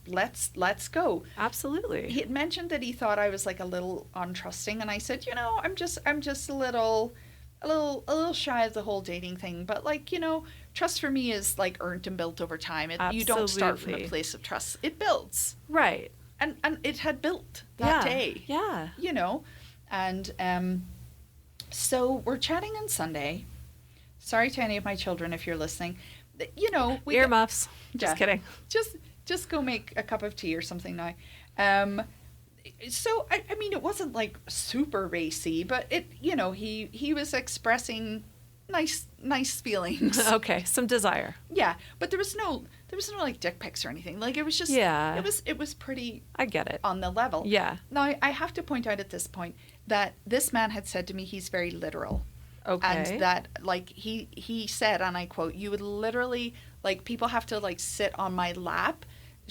Let's go. Absolutely. He had mentioned that he thought I was like a little untrusting, and I said, I'm just a little shy of the whole dating thing, but like, trust for me is like earned and built over time. You don't start from a place of trust. It builds. Right. And it had built that day. Yeah. And so we're chatting on Sunday. Sorry to any of my children if you're listening. Earmuffs. Just kidding. Just go make a cup of tea or something now. So I mean, it wasn't like super racy, but he was expressing nice feelings. Okay, some desire. Yeah, but there was no like dick pics or anything. Like, it was just it was pretty. I get it. On the level. Yeah. Now I have to point out at this point that this man had said to me he's very literal. Okay. And that, like, he said, and I quote, you would literally, like, people have to, like, sit on my lap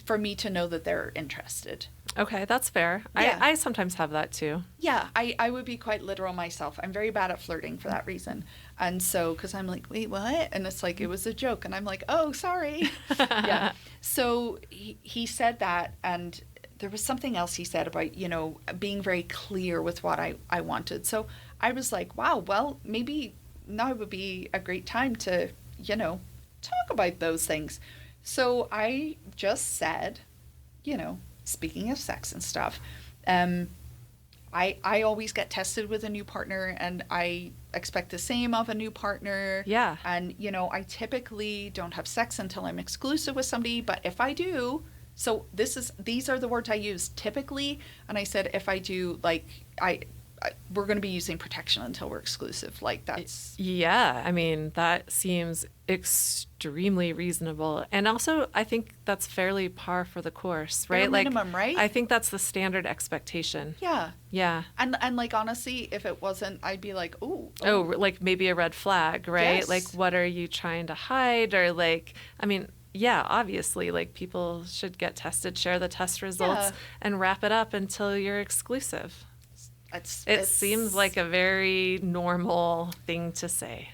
for me to know that they're interested. Okay, that's fair. Yeah. I sometimes have that too. Yeah, I would be quite literal myself. I'm very bad at flirting for that reason. And so, because I'm like, wait, what? And it's like, it was a joke. And I'm like, oh, sorry. Yeah. So he said that, and there was something else he said about, being very clear with what I wanted. So I was like, wow, well, maybe now would be a great time to, talk about those things. So I just said, speaking of sex and stuff, I always get tested with a new partner, and I expect the same of a new partner. Yeah. And, I typically don't have sex until I'm exclusive with somebody, but if I do, so these are the words I use, typically, and I said if I do, like, we're going to be using protection until we're exclusive. Like, that's... Yeah, I mean, that seems extremely reasonable. And also, I think that's fairly par for the course, right? Bare minimum, right? I think that's the standard expectation. Yeah. Yeah. And like, honestly, if it wasn't, I'd be like, oh. Oh, like maybe a red flag, right? Yes. Like, what are you trying to hide? Or like, I mean... Yeah, obviously, like, people should get tested, share the test results, and wrap it up until you're exclusive. It seems like a very normal thing to say.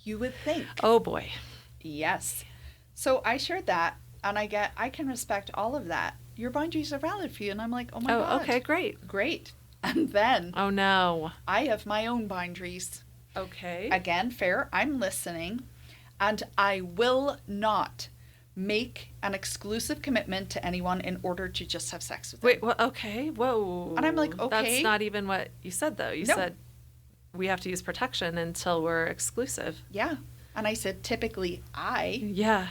You would think. Oh, boy. Yes. So I shared that, and I can respect all of that. Your boundaries are valid for you. And I'm like, oh, my God. Okay, great. Great. And then. Oh, no. I have my own boundaries. Okay. Again, fair. I'm listening. And I will not make an exclusive commitment to anyone in order to just have sex with them. Wait, well, okay. Whoa. And I'm like, okay. That's not even what you said, though. You said we have to use protection until we're exclusive. Yeah. And I said, typically, Yeah.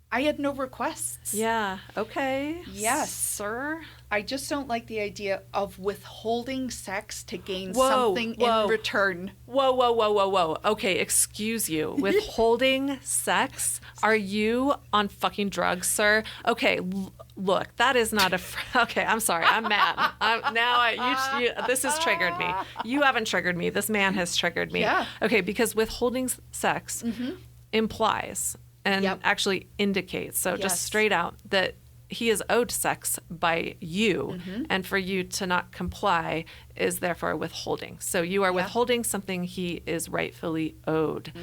I had no requests. Yeah. Okay. Yes. Sir. I just don't like the idea of withholding sex to gain something in return. Whoa. Okay, excuse you. Withholding sex? Are you on fucking drugs, sir? Okay, look, that is not okay, I'm sorry. I'm mad. This has triggered me. You haven't triggered me. This man has triggered me. Yeah. Okay, because withholding sex implies and actually indicates, so just straight out, that he is owed sex by you, and for you to not comply is therefore withholding. So you are withholding something he is rightfully owed.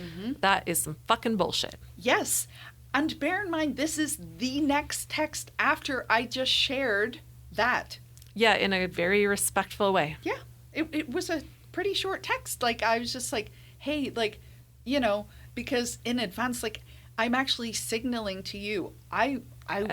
That is some fucking bullshit. Yes. And bear in mind, this is the next text after I just shared that. Yeah, in a very respectful way. Yeah. It was a pretty short text. Like, I was just like, hey, like, because in advance, like, I'm actually signaling to you, I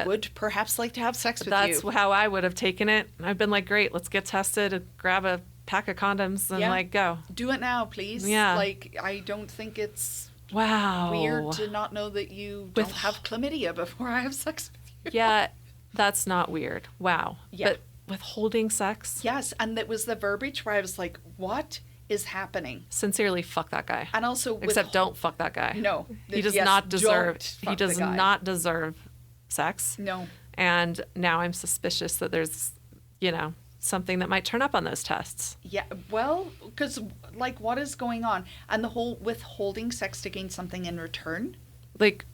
would perhaps like to have sex with you. That's how I would have taken it. I've been like, great, let's get tested, grab a pack of condoms and like go. Do it now, please. Yeah. Like, I don't think it's wow weird to not know that you don't have chlamydia before I have sex with you. Yeah, that's not weird. Wow. Yeah. But withholding sex? Yes, and that was the verbiage where I was like, what is happening? Sincerely, fuck that guy. And also, except don't fuck that guy. No. He does not deserve. He does not deserve sex. No. And now I'm suspicious that there's, something that might turn up on those tests. Yeah, well, because, like, what is going on? And the whole withholding sex to gain something in return? Like,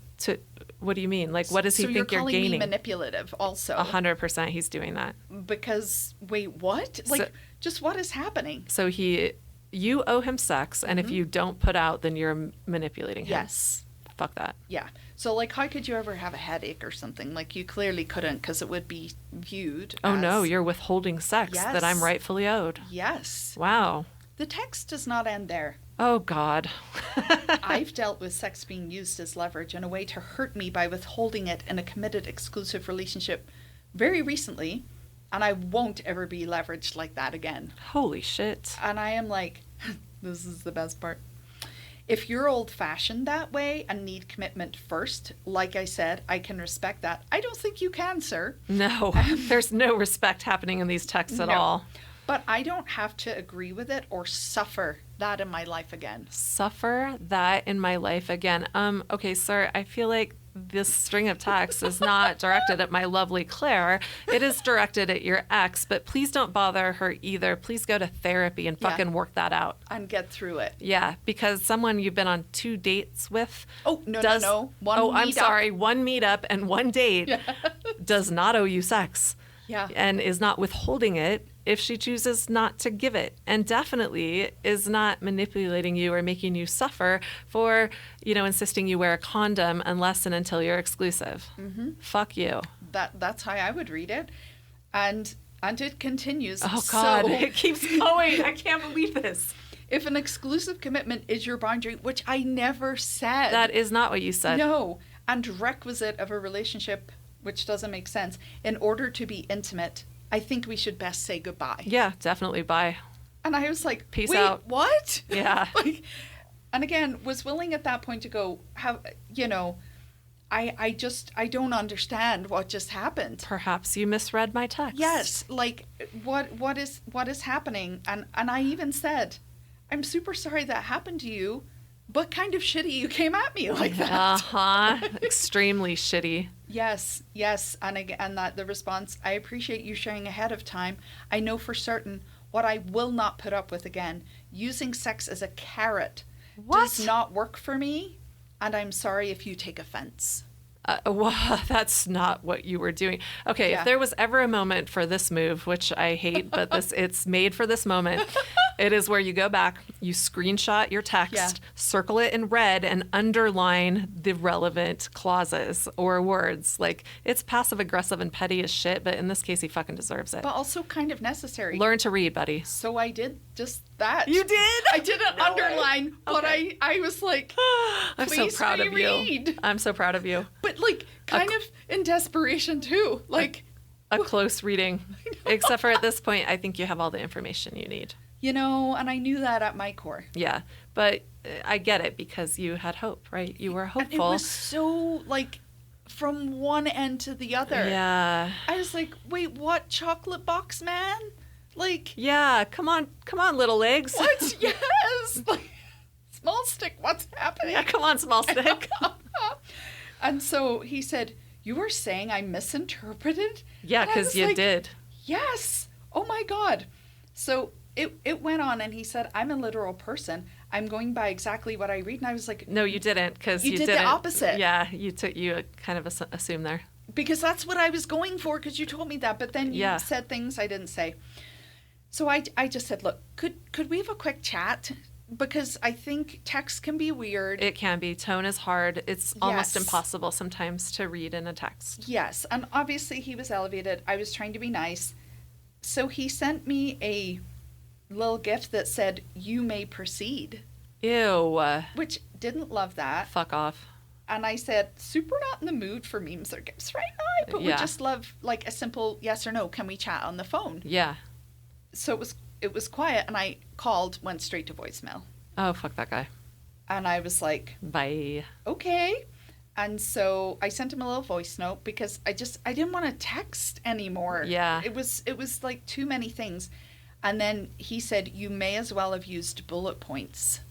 what do you mean? Like, what does he think you're gaining? So you're calling me manipulative also? 100% he's doing that. Because, wait, what? Like, just what is happening? So you owe him sex, and if you don't put out, then you're manipulating him. Yes. Fuck that. Yeah. So, like, how could you ever have a headache or something? Like, you clearly couldn't, because it would be viewed Oh, as... no, you're withholding sex that I'm rightfully owed. Yes. Wow. The text does not end there. Oh, God. I've dealt with sex being used as leverage in a way to hurt me by withholding it in a committed, exclusive relationship very recently, and I won't ever be leveraged like that again. Holy shit. And I am like, this is the best part. If you're old-fashioned that way and need commitment first, like I said, I can respect that. I don't think you can, sir. No, there's no respect happening in these texts at all. But I don't have to agree with it or suffer that in my life again. Suffer that in my life again. Okay, sir, I feel like this string of texts is not directed at my lovely Claire. It is directed at your ex, but please don't bother her either. Please go to therapy and fucking work that out. And get through it. Yeah, because someone you've been on 2 dates with. Oh, no. I'm sorry. 1 meetup and 1 date does not owe you sex. Yeah. And is not withholding it if she chooses not to give it, and definitely is not manipulating you or making you suffer for, insisting you wear a condom unless and until you're exclusive. Mm-hmm. Fuck you. That's how I would read it. And it continues. Oh, God. So, it keeps going. I can't believe this. If an exclusive commitment is your boundary, which I never said. That is not what you said. No. And requisite of a relationship, which doesn't make sense, in order to be intimate, I think we should best say goodbye. Yeah, definitely. Bye. And I was like, peace wait, out. What? Yeah. And again, was willing at that point to go, I don't understand what just happened. Perhaps you misread my text. Yes. Like, what is happening? And I even said, I'm super sorry that happened to you, but kind of shitty you came at me like that. Uh-huh. Extremely shitty. Yes. And that the response, I appreciate you sharing ahead of time. I know for certain what I will not put up with again. Using sex as a carrot does not work for me, and I'm sorry if you take offense. Well, that's not what you were doing. Okay, if there was ever a moment for this move, which I hate, but it's made for this moment, it is where you go back, you screenshot your text, circle it in red, and underline the relevant clauses or words. Like, it's passive-aggressive and petty as shit, but in this case, he fucking deserves it. But also kind of necessary. Learn to read, buddy. So I did just that. You did? I didn't underline, but okay. I was like, I'm so proud of you. I'm so proud of you. But like, kind of in desperation too. Like a close reading. Except for at this point, I think you have all the information you need. And I knew that at my core. Yeah, but I get it because you had hope, right? You were hopeful. And it was so like from one end to the other. Yeah. I was like, wait, what? Chocolate box man? Like. Yeah, come on, little legs. What? Yes. Like, small stick, what's happening? Yeah, come on, small stick. And so he said, you were saying I misinterpreted? Yeah, because you did. Yes. Oh my God. So it went on, and he said, I'm a literal person. I'm going by exactly what I read. And I was like, no, you didn't, because you did didn't. the opposite. Yeah, you kind of assumed there. Because that's what I was going for, because you told me that. But then you said things I didn't say. So I just said, look, could we have a quick chat? Because I think text can be weird. It can be. Tone is hard. It's almost impossible sometimes to read in a text. Yes. And obviously he was elevated. I was trying to be nice. So he sent me a little gift that said, you may proceed. Ew. Which didn't love that. Fuck off. And I said, super not in the mood for memes or gifts right now, but we just love like a simple yes or no. Can we chat on the phone? Yeah. So it was quiet, and I called, went straight to voicemail. Oh, fuck that guy. And I was like, bye. Okay. And so I sent him a little voice note because I didn't want to text anymore. Yeah. It was like too many things. And then he said, you may as well have used bullet points.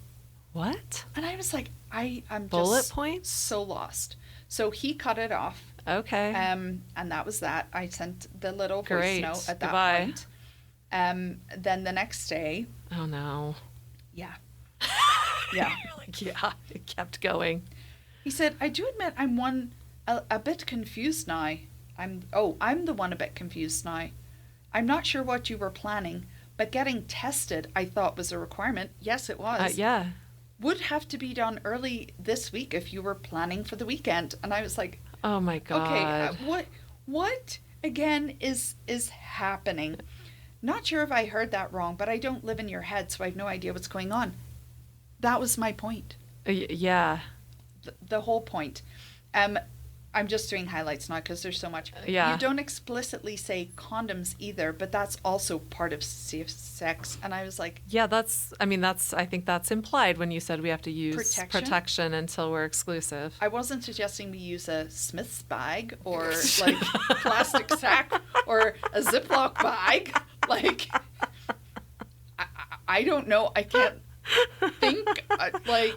What? And I was like, I'm bullet just points? So lost. So he cut it off. Okay. And that was that. I sent the little voice note at Goodbye. that point. Then the next day. Oh no. Yeah. Yeah. You're like, yeah, it kept going. He said, I do admit I'm a bit confused now. I'm the one a bit confused now. I'm not sure what you were planning, but getting tested I thought was a requirement. Yes, it was. Yeah. Would have to be done early this week if you were planning for the weekend. And I was like, oh my God. Okay, what again is happening? Not sure if I heard that wrong, but I don't live in your head, so I have no idea what's going on. That was my point. Yeah. The whole point. I'm just doing highlights now because there's so much. Yeah. You don't explicitly say condoms either, but that's also part of safe sex. And I was like, yeah, I think that's implied when you said we have to use protection until we're exclusive. I wasn't suggesting we use a Smith's bag or like plastic sack or a Ziploc bag. Like, I don't know. I can't think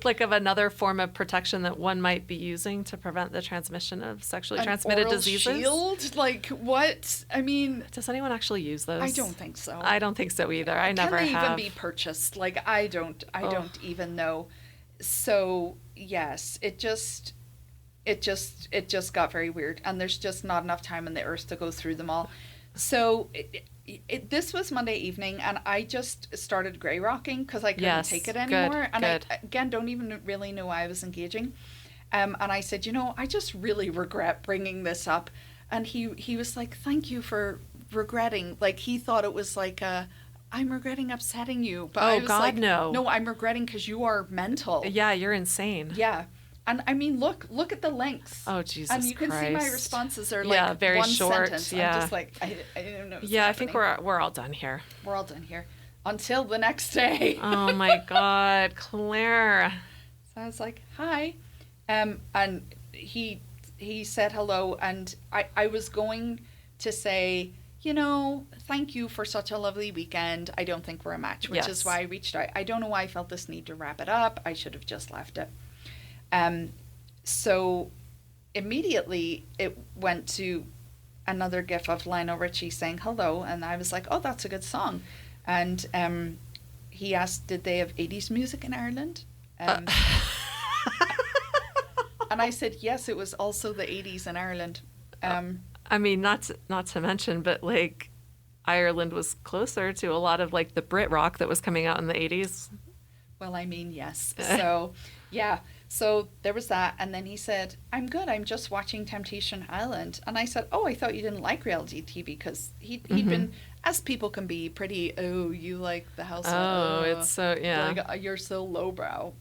like of another form of protection that one might be using to prevent the transmission of sexually transmitted diseases. Shield? Like what? I mean, does anyone actually use those? I don't think so. I don't think so either. I never have. Can they even be purchased? Like I don't even know. So yes, it just got very weird, and there's just not enough time on the earth to go through them all. So this was Monday evening, and I just started gray rocking because I couldn't take it anymore. I again don't even really know why I was engaging. And I said, I just really regret bringing this up. And he was like, thank you for regretting. Like he thought it was like I'm regretting upsetting you. But I was God, like, no. No, I'm regretting because you are mental. Yeah, you're insane. Yeah. And I mean, look at the lengths. Oh, Jesus And you can Christ. see my responses are like very one short. sentence. Yeah. I'm just like, I don't know what's happening. I think we're all done here. We're all done here. Until the next day. Oh, my God, Claire. So I was like, hi. And he said hello. And I was going to say, thank you for such a lovely weekend. I don't think we're a match, which is why I reached out. I don't know why I felt this need to wrap it up. I should have just left it. So immediately it went to another gif of Lionel Richie saying hello, and I was like, oh, that's a good song. And he asked, did they have 80s music in Ireland? And I said, yes, it was also the 80s in Ireland. I mean, not to mention, but like Ireland was closer to a lot of like the Brit rock that was coming out in the 80s. Well, I mean, yes. So, yeah. So there was that. And then he said, I'm good. I'm just watching Temptation Island. And I said, oh, I thought you didn't like reality TV because he'd been, as people can be, pretty, you like the house. Oh, it's so, yeah. Like, you're so lowbrow,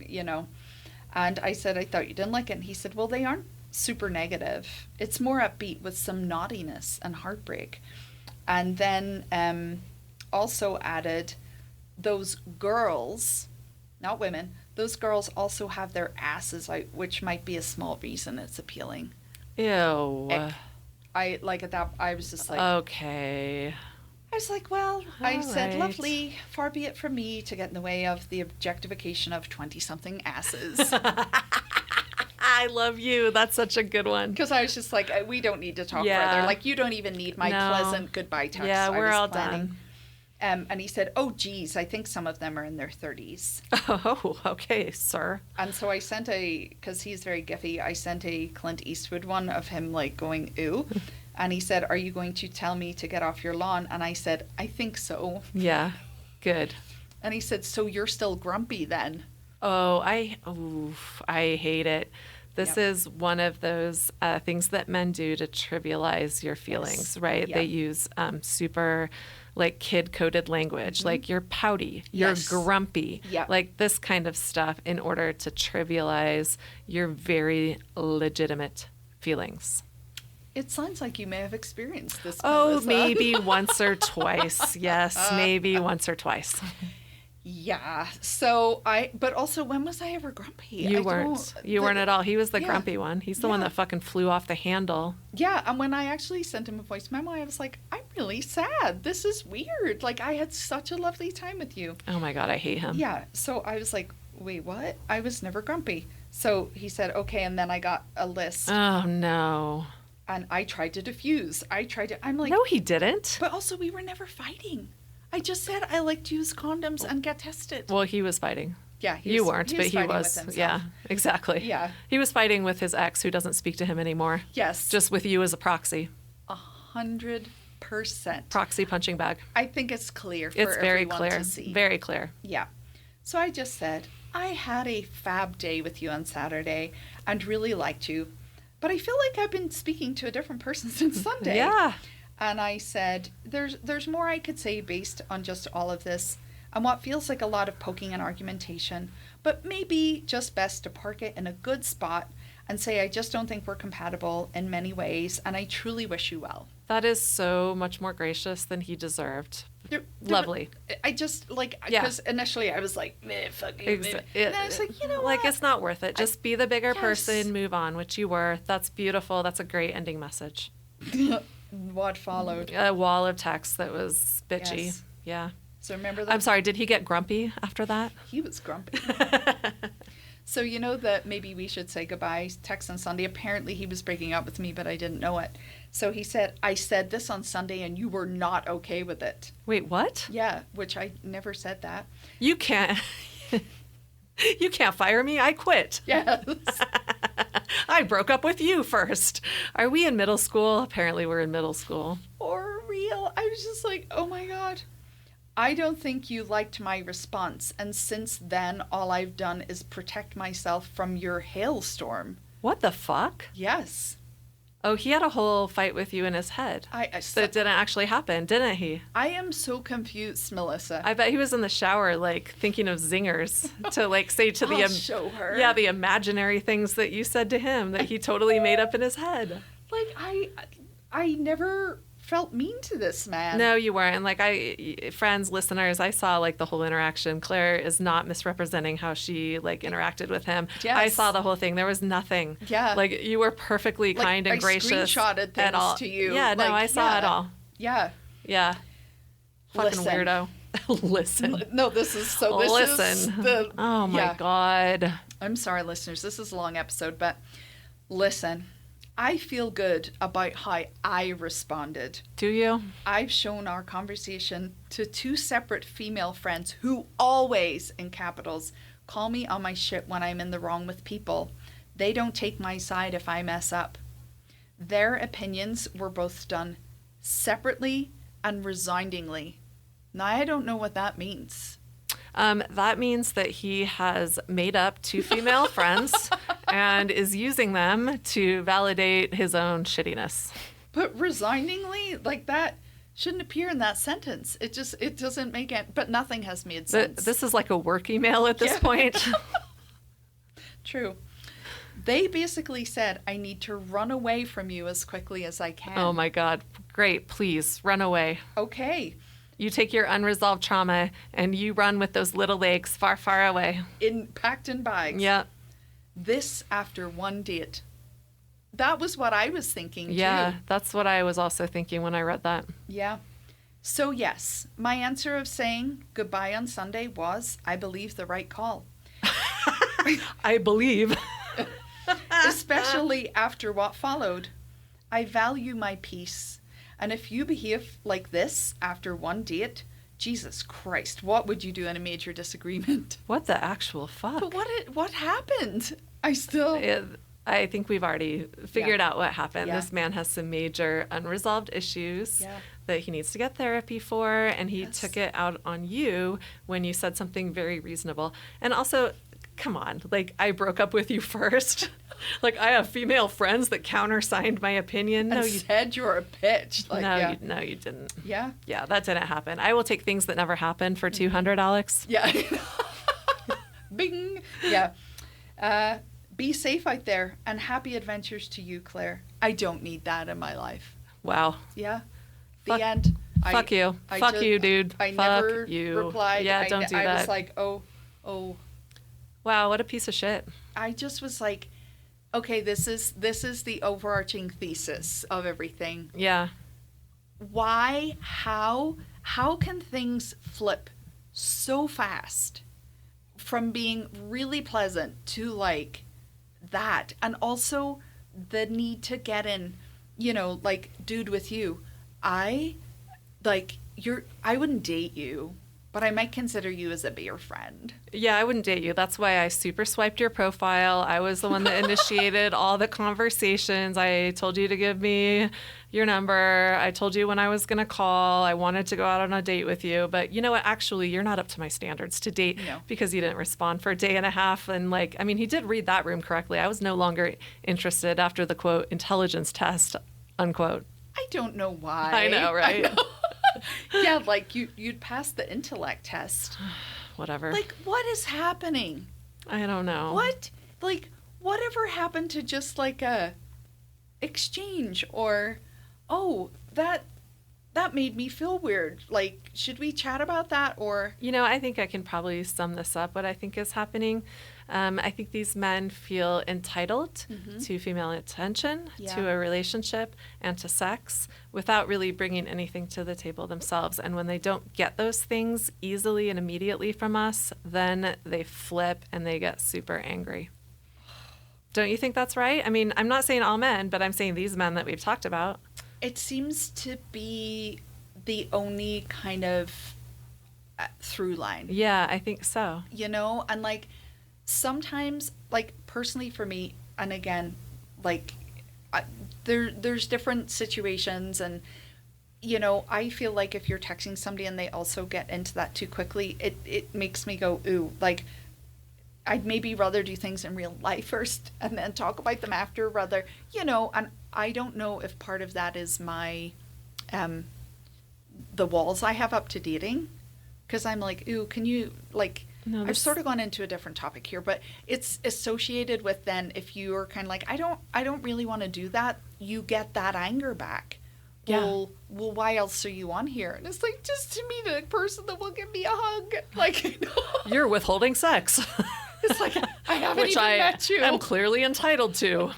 And I said, I thought you didn't like it. And he said, well, they aren't super negative. It's more upbeat with some naughtiness and heartbreak. And then also added, those girls, not women, those girls also have their asses out, which might be a small reason it's appealing. Ew. I like at that. I was just like, okay. I was like, well, I said, right. lovely. Far be it from me to get in the way of the objectification of 20-something asses. I love you. That's such a good one. Because I was just like, we don't need to talk further. Like, you don't even need my pleasant goodbye text. Yeah, we're all done. And he said, oh, geez, I think some of them are in their 30s. Oh, okay, sir. And so I sent because he's very giphy, I sent a Clint Eastwood one of him, like, going, ooh. And he said, are you going to tell me to get off your lawn? And I said, I think so. Yeah, good. And he said, so you're still grumpy then? Oh, I hate it. This is one of those things that men do to trivialize your feelings, right? Yep. They use super like kid-coded language, like you're pouty, you're grumpy, like this kind of stuff in order to trivialize your very legitimate feelings. It sounds like you may have experienced this. Oh, Melissa. maybe once or twice. Yes, maybe once or twice. Yeah. But also, when was I ever grumpy? You weren't at all. He was the grumpy one. He's the one that fucking flew off the handle. Yeah. And when I actually sent him a voice memo, I was like, I'm really sad. This is weird. Like, I had such a lovely time with you. Oh my God, I hate him. Yeah. So I was like, wait, what? I was never grumpy. So he said, okay. And then I got a list. Oh no. And I tried to diffuse. I'm like, no, he didn't. But also, we were never fighting. I just said I like to use condoms and get tested. Well, he was fighting. Yeah, you weren't, but he was. Yeah, exactly. Yeah, he was fighting with his ex, who doesn't speak to him anymore. Yes, just with you as a proxy. 100%. Proxy punching bag. I think it's clear for it's very everyone clear. to see. Very clear. Yeah. So I just said I had a fab day with you on Saturday and really liked you, but I feel like I've been speaking to a different person since Sunday. Yeah. And I said, there's more I could say based on just all of this and what feels like a lot of poking and argumentation, but maybe just best to park it in a good spot and say, I just don't think we're compatible in many ways, and I truly wish you well. That is so much more gracious than he deserved. Lovely. I just, because initially I was like, fuck you. And I was like, you know what? It's not worth it. Just be the bigger person, move on, which you were. That's beautiful. That's a great ending message. What followed? A wall of text that was bitchy. Yes. Yeah. So remember that? I'm sorry, did he get grumpy after that? He was grumpy. So you know that maybe we should say goodbye text on Sunday. Apparently he was breaking up with me, but I didn't know it. So he said, I said this on Sunday and you were not okay with it. Wait, what? Yeah, which I never said that. You can't. You can't fire me. I quit. Yes. I broke up with you first. Are we in middle school? Apparently we're in middle school. For real. I was just like, oh my God. I don't think you liked my response. And since then, all I've done is protect myself from your hailstorm. What the fuck? Yes. Oh, he had a whole fight with you in his head. That didn't actually happen, didn't he? I am so confused, Melissa. I bet he was in the shower, thinking of zingers to, say to show her. Yeah, the imaginary things that you said to him that he totally made up in his head. I never felt mean to this man. No, you weren't. Friends, listeners, I saw the whole interaction. Claire is not misrepresenting how she interacted with him. Yes. I saw the whole thing. There was nothing. Yeah. You were perfectly kind and gracious. I screenshotted things at all. to you. Yeah, no, I saw it all. Yeah. Yeah. Fucking Listen. weirdo. Listen. No, this is so. This Listen. Is the, oh my God. I'm sorry, listeners. This is a long episode, but listen. I feel good about how I responded. Do you? I've shown our conversation to 2 separate female friends who always, in capitals, call me on my shit when I'm in the wrong with people. They don't take my side if I mess up. Their opinions were both done separately and resoundingly. Now, I don't know what that means. That means that he has made up 2 female friends and is using them to validate his own shittiness. But resoundingly, that shouldn't appear in that sentence. It doesn't make it, but nothing has made sense. This is like a work email at this point. True. They basically said, I need to run away from you as quickly as I can. Oh my God. Great. Please run away. Okay. You take your unresolved trauma and you run with those little legs far, far away. Packed in bags. Yeah. This after 1 date. That was what I was thinking, Yeah, too. that's what I was also thinking when I read that. Yeah. So, yes, my answer of saying goodbye on Sunday was, I believe, the right call. I believe. Especially after what followed. I value my peace. And if you behave like this after 1 date, Jesus Christ, what would you do in a major disagreement? What the actual fuck? But what happened? I think we've already figured out what happened. Yeah. This man has some major unresolved issues that he needs to get therapy for, and he took it out on you when you said something very reasonable. And also, come on, I broke up with you first. Like, I have female friends that countersigned my opinion. And said you're a bitch. Like, no, you didn't. Yeah? Yeah, that didn't happen. I will take things that never happened for 200, Alex. Yeah. Bing. Yeah. Be safe out there, and happy adventures to you, Claire. I don't need that in my life. Wow. Yeah. The end. Fuck you. Fuck you, dude. I Fuck never you. replied. Yeah, don't do that. I was like, oh. Wow, what a piece of shit. I just was like, okay, this is the overarching thesis of everything. Yeah. Why? How can things flip so fast from being really pleasant to like that? And also the need to get in, like, dude, with you, I wouldn't date you, but I might consider you as a beer friend. Yeah, I wouldn't date you. That's why I super swiped your profile. I was the one that initiated all the conversations. I told you to give me your number. I told you when I was going to call. I wanted to go out on a date with you. But you know what? Actually, you're not up to my standards to date because you didn't respond for a day and a half. And he did read that room correctly. I was no longer interested after the, quote, intelligence test, unquote. I don't know why. I know, right? I know. Yeah, like you'd pass the intellect test. Whatever. Like, what is happening? I don't know. What? Like, whatever happened to just like a exchange or, oh, that made me feel weird. Like, should we chat about that? Or, I think I can probably sum this up. What I think is happening. I think these men feel entitled to female attention, to a relationship, and to sex without really bringing anything to the table themselves. And when they don't get those things easily and immediately from us, then they flip and they get super angry. Don't you think that's right? I mean, I'm not saying all men, but I'm saying these men that we've talked about. It seems to be the only kind of through line. Yeah, I think so. And like, sometimes, like, personally for me, and again, like, there's different situations, and I feel like if you're texting somebody and they also get into that too quickly, it makes me go, ooh, like, I'd maybe rather do things in real life first and then talk about them after, rather, and I don't know if part of that is my the walls I have up to dating, because I'm like, ooh, can you, like, I've sort of gone into a different topic here, but it's associated with then if you're kind of like, I don't really want to do that, you get that anger back. Yeah. Well, why else are you on here? And it's like, just to meet a person that will give me a hug. Like, You're withholding sex. It's like, I haven't even met you. Which I am clearly entitled to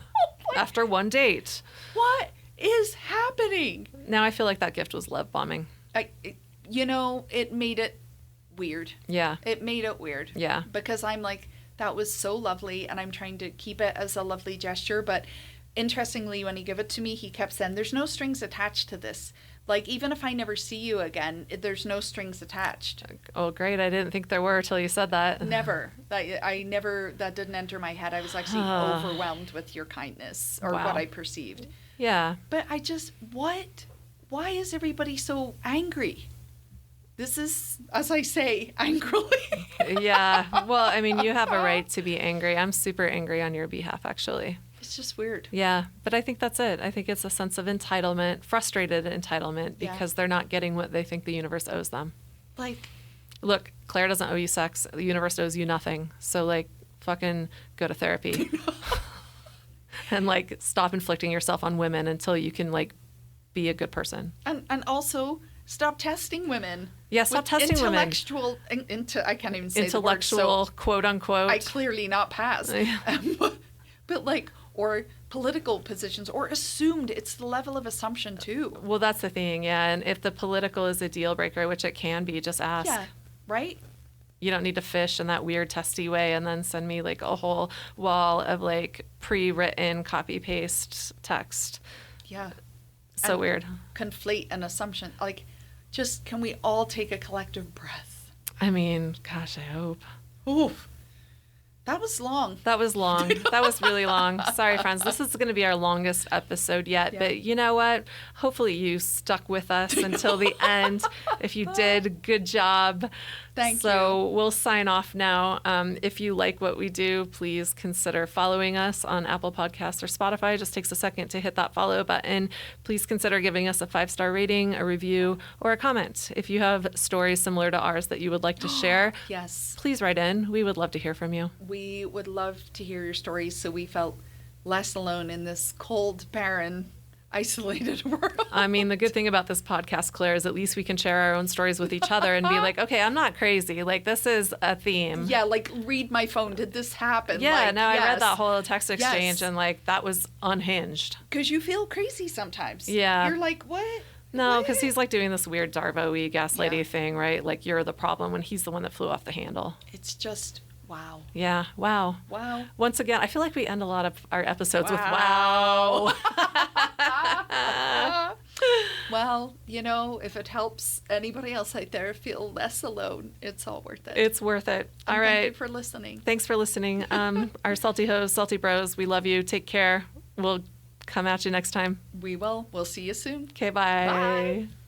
after one date. What is happening? Now I feel like that gift was love bombing. It made it weird. Yeah. It made it weird. Yeah. Because I'm like, that was so lovely, and I'm trying to keep it as a lovely gesture. But interestingly, when he gave it to me, he kept saying, there's no strings attached to this. Like, even if I never see you again, there's no strings attached. Oh, great. I didn't think there were till you said that. Never. That didn't enter my head. I was actually overwhelmed with your kindness, or what I perceived. Yeah. But I just, why is everybody so angry? This is, as I say, angrily. Yeah. Well, I mean, you have a right to be angry. I'm super angry on your behalf, actually. It's just weird. Yeah. But I think that's it. I think it's a sense of entitlement, frustrated entitlement, because they're not getting what they think the universe owes them. Like, look, Claire doesn't owe you sex. The universe owes you nothing. So, like, fucking go to therapy. And, like, stop inflicting yourself on women until you can, like, be a good person. And also stop testing women. Yeah, stop testing women. I can't even say intellectual, the word, so quote unquote. I clearly not passed. But like, or political positions, or assumed. It's the level of assumption too. Well, that's the thing, yeah. And if the political is a deal breaker, which it can be, just ask. Yeah, right? You don't need to fish in that weird testy way and then send me like a whole wall of like pre-written copy paste text. Yeah. So and weird. Conflate an assumption. Like, just, can we all take a collective breath? I mean, gosh, I hope. Oof. That was long. That was long. That was really long. Sorry, friends. This is going to be our longest episode yet. Yeah. But you know what? Hopefully you stuck with us until the end. If you did, good job. Thank you. So we'll sign off now. If you like what we do, please consider following us on Apple Podcasts or Spotify. It just takes a second to hit that follow button. Please consider giving us a 5-star rating, a review, or a comment. If you have stories similar to ours that you would like to share, yes, please write in. We would love to hear from you. We would love to hear your stories so we felt less alone in this cold, barren, isolated world. I mean, the good thing about this podcast, Claire, is at least we can share our own stories with each other and be like, okay, I'm not crazy. Like, this is a theme. Yeah, like, read my phone. Did this happen? Yeah, like, no, yes. I read that whole text exchange Yes. and, like, that was unhinged. Because you feel crazy sometimes. Yeah. You're like, what? No, What? because he's, like, doing this weird Darvo-y gaslighty Yeah. thing, right? Like, you're the problem when he's the one that flew off the handle. It's just, wow. Yeah, wow. Wow. Once again, I feel like we end a lot of our episodes with Wow. wow. Well, you know, if it helps anybody else out there feel less alone, it's all worth it. It's worth it. And All right. Thank you for listening. Thanks for listening. Our salty hoes, salty bros, we love you. Take care. We'll come at you next time. We will. We'll see you soon. Okay, bye. Bye.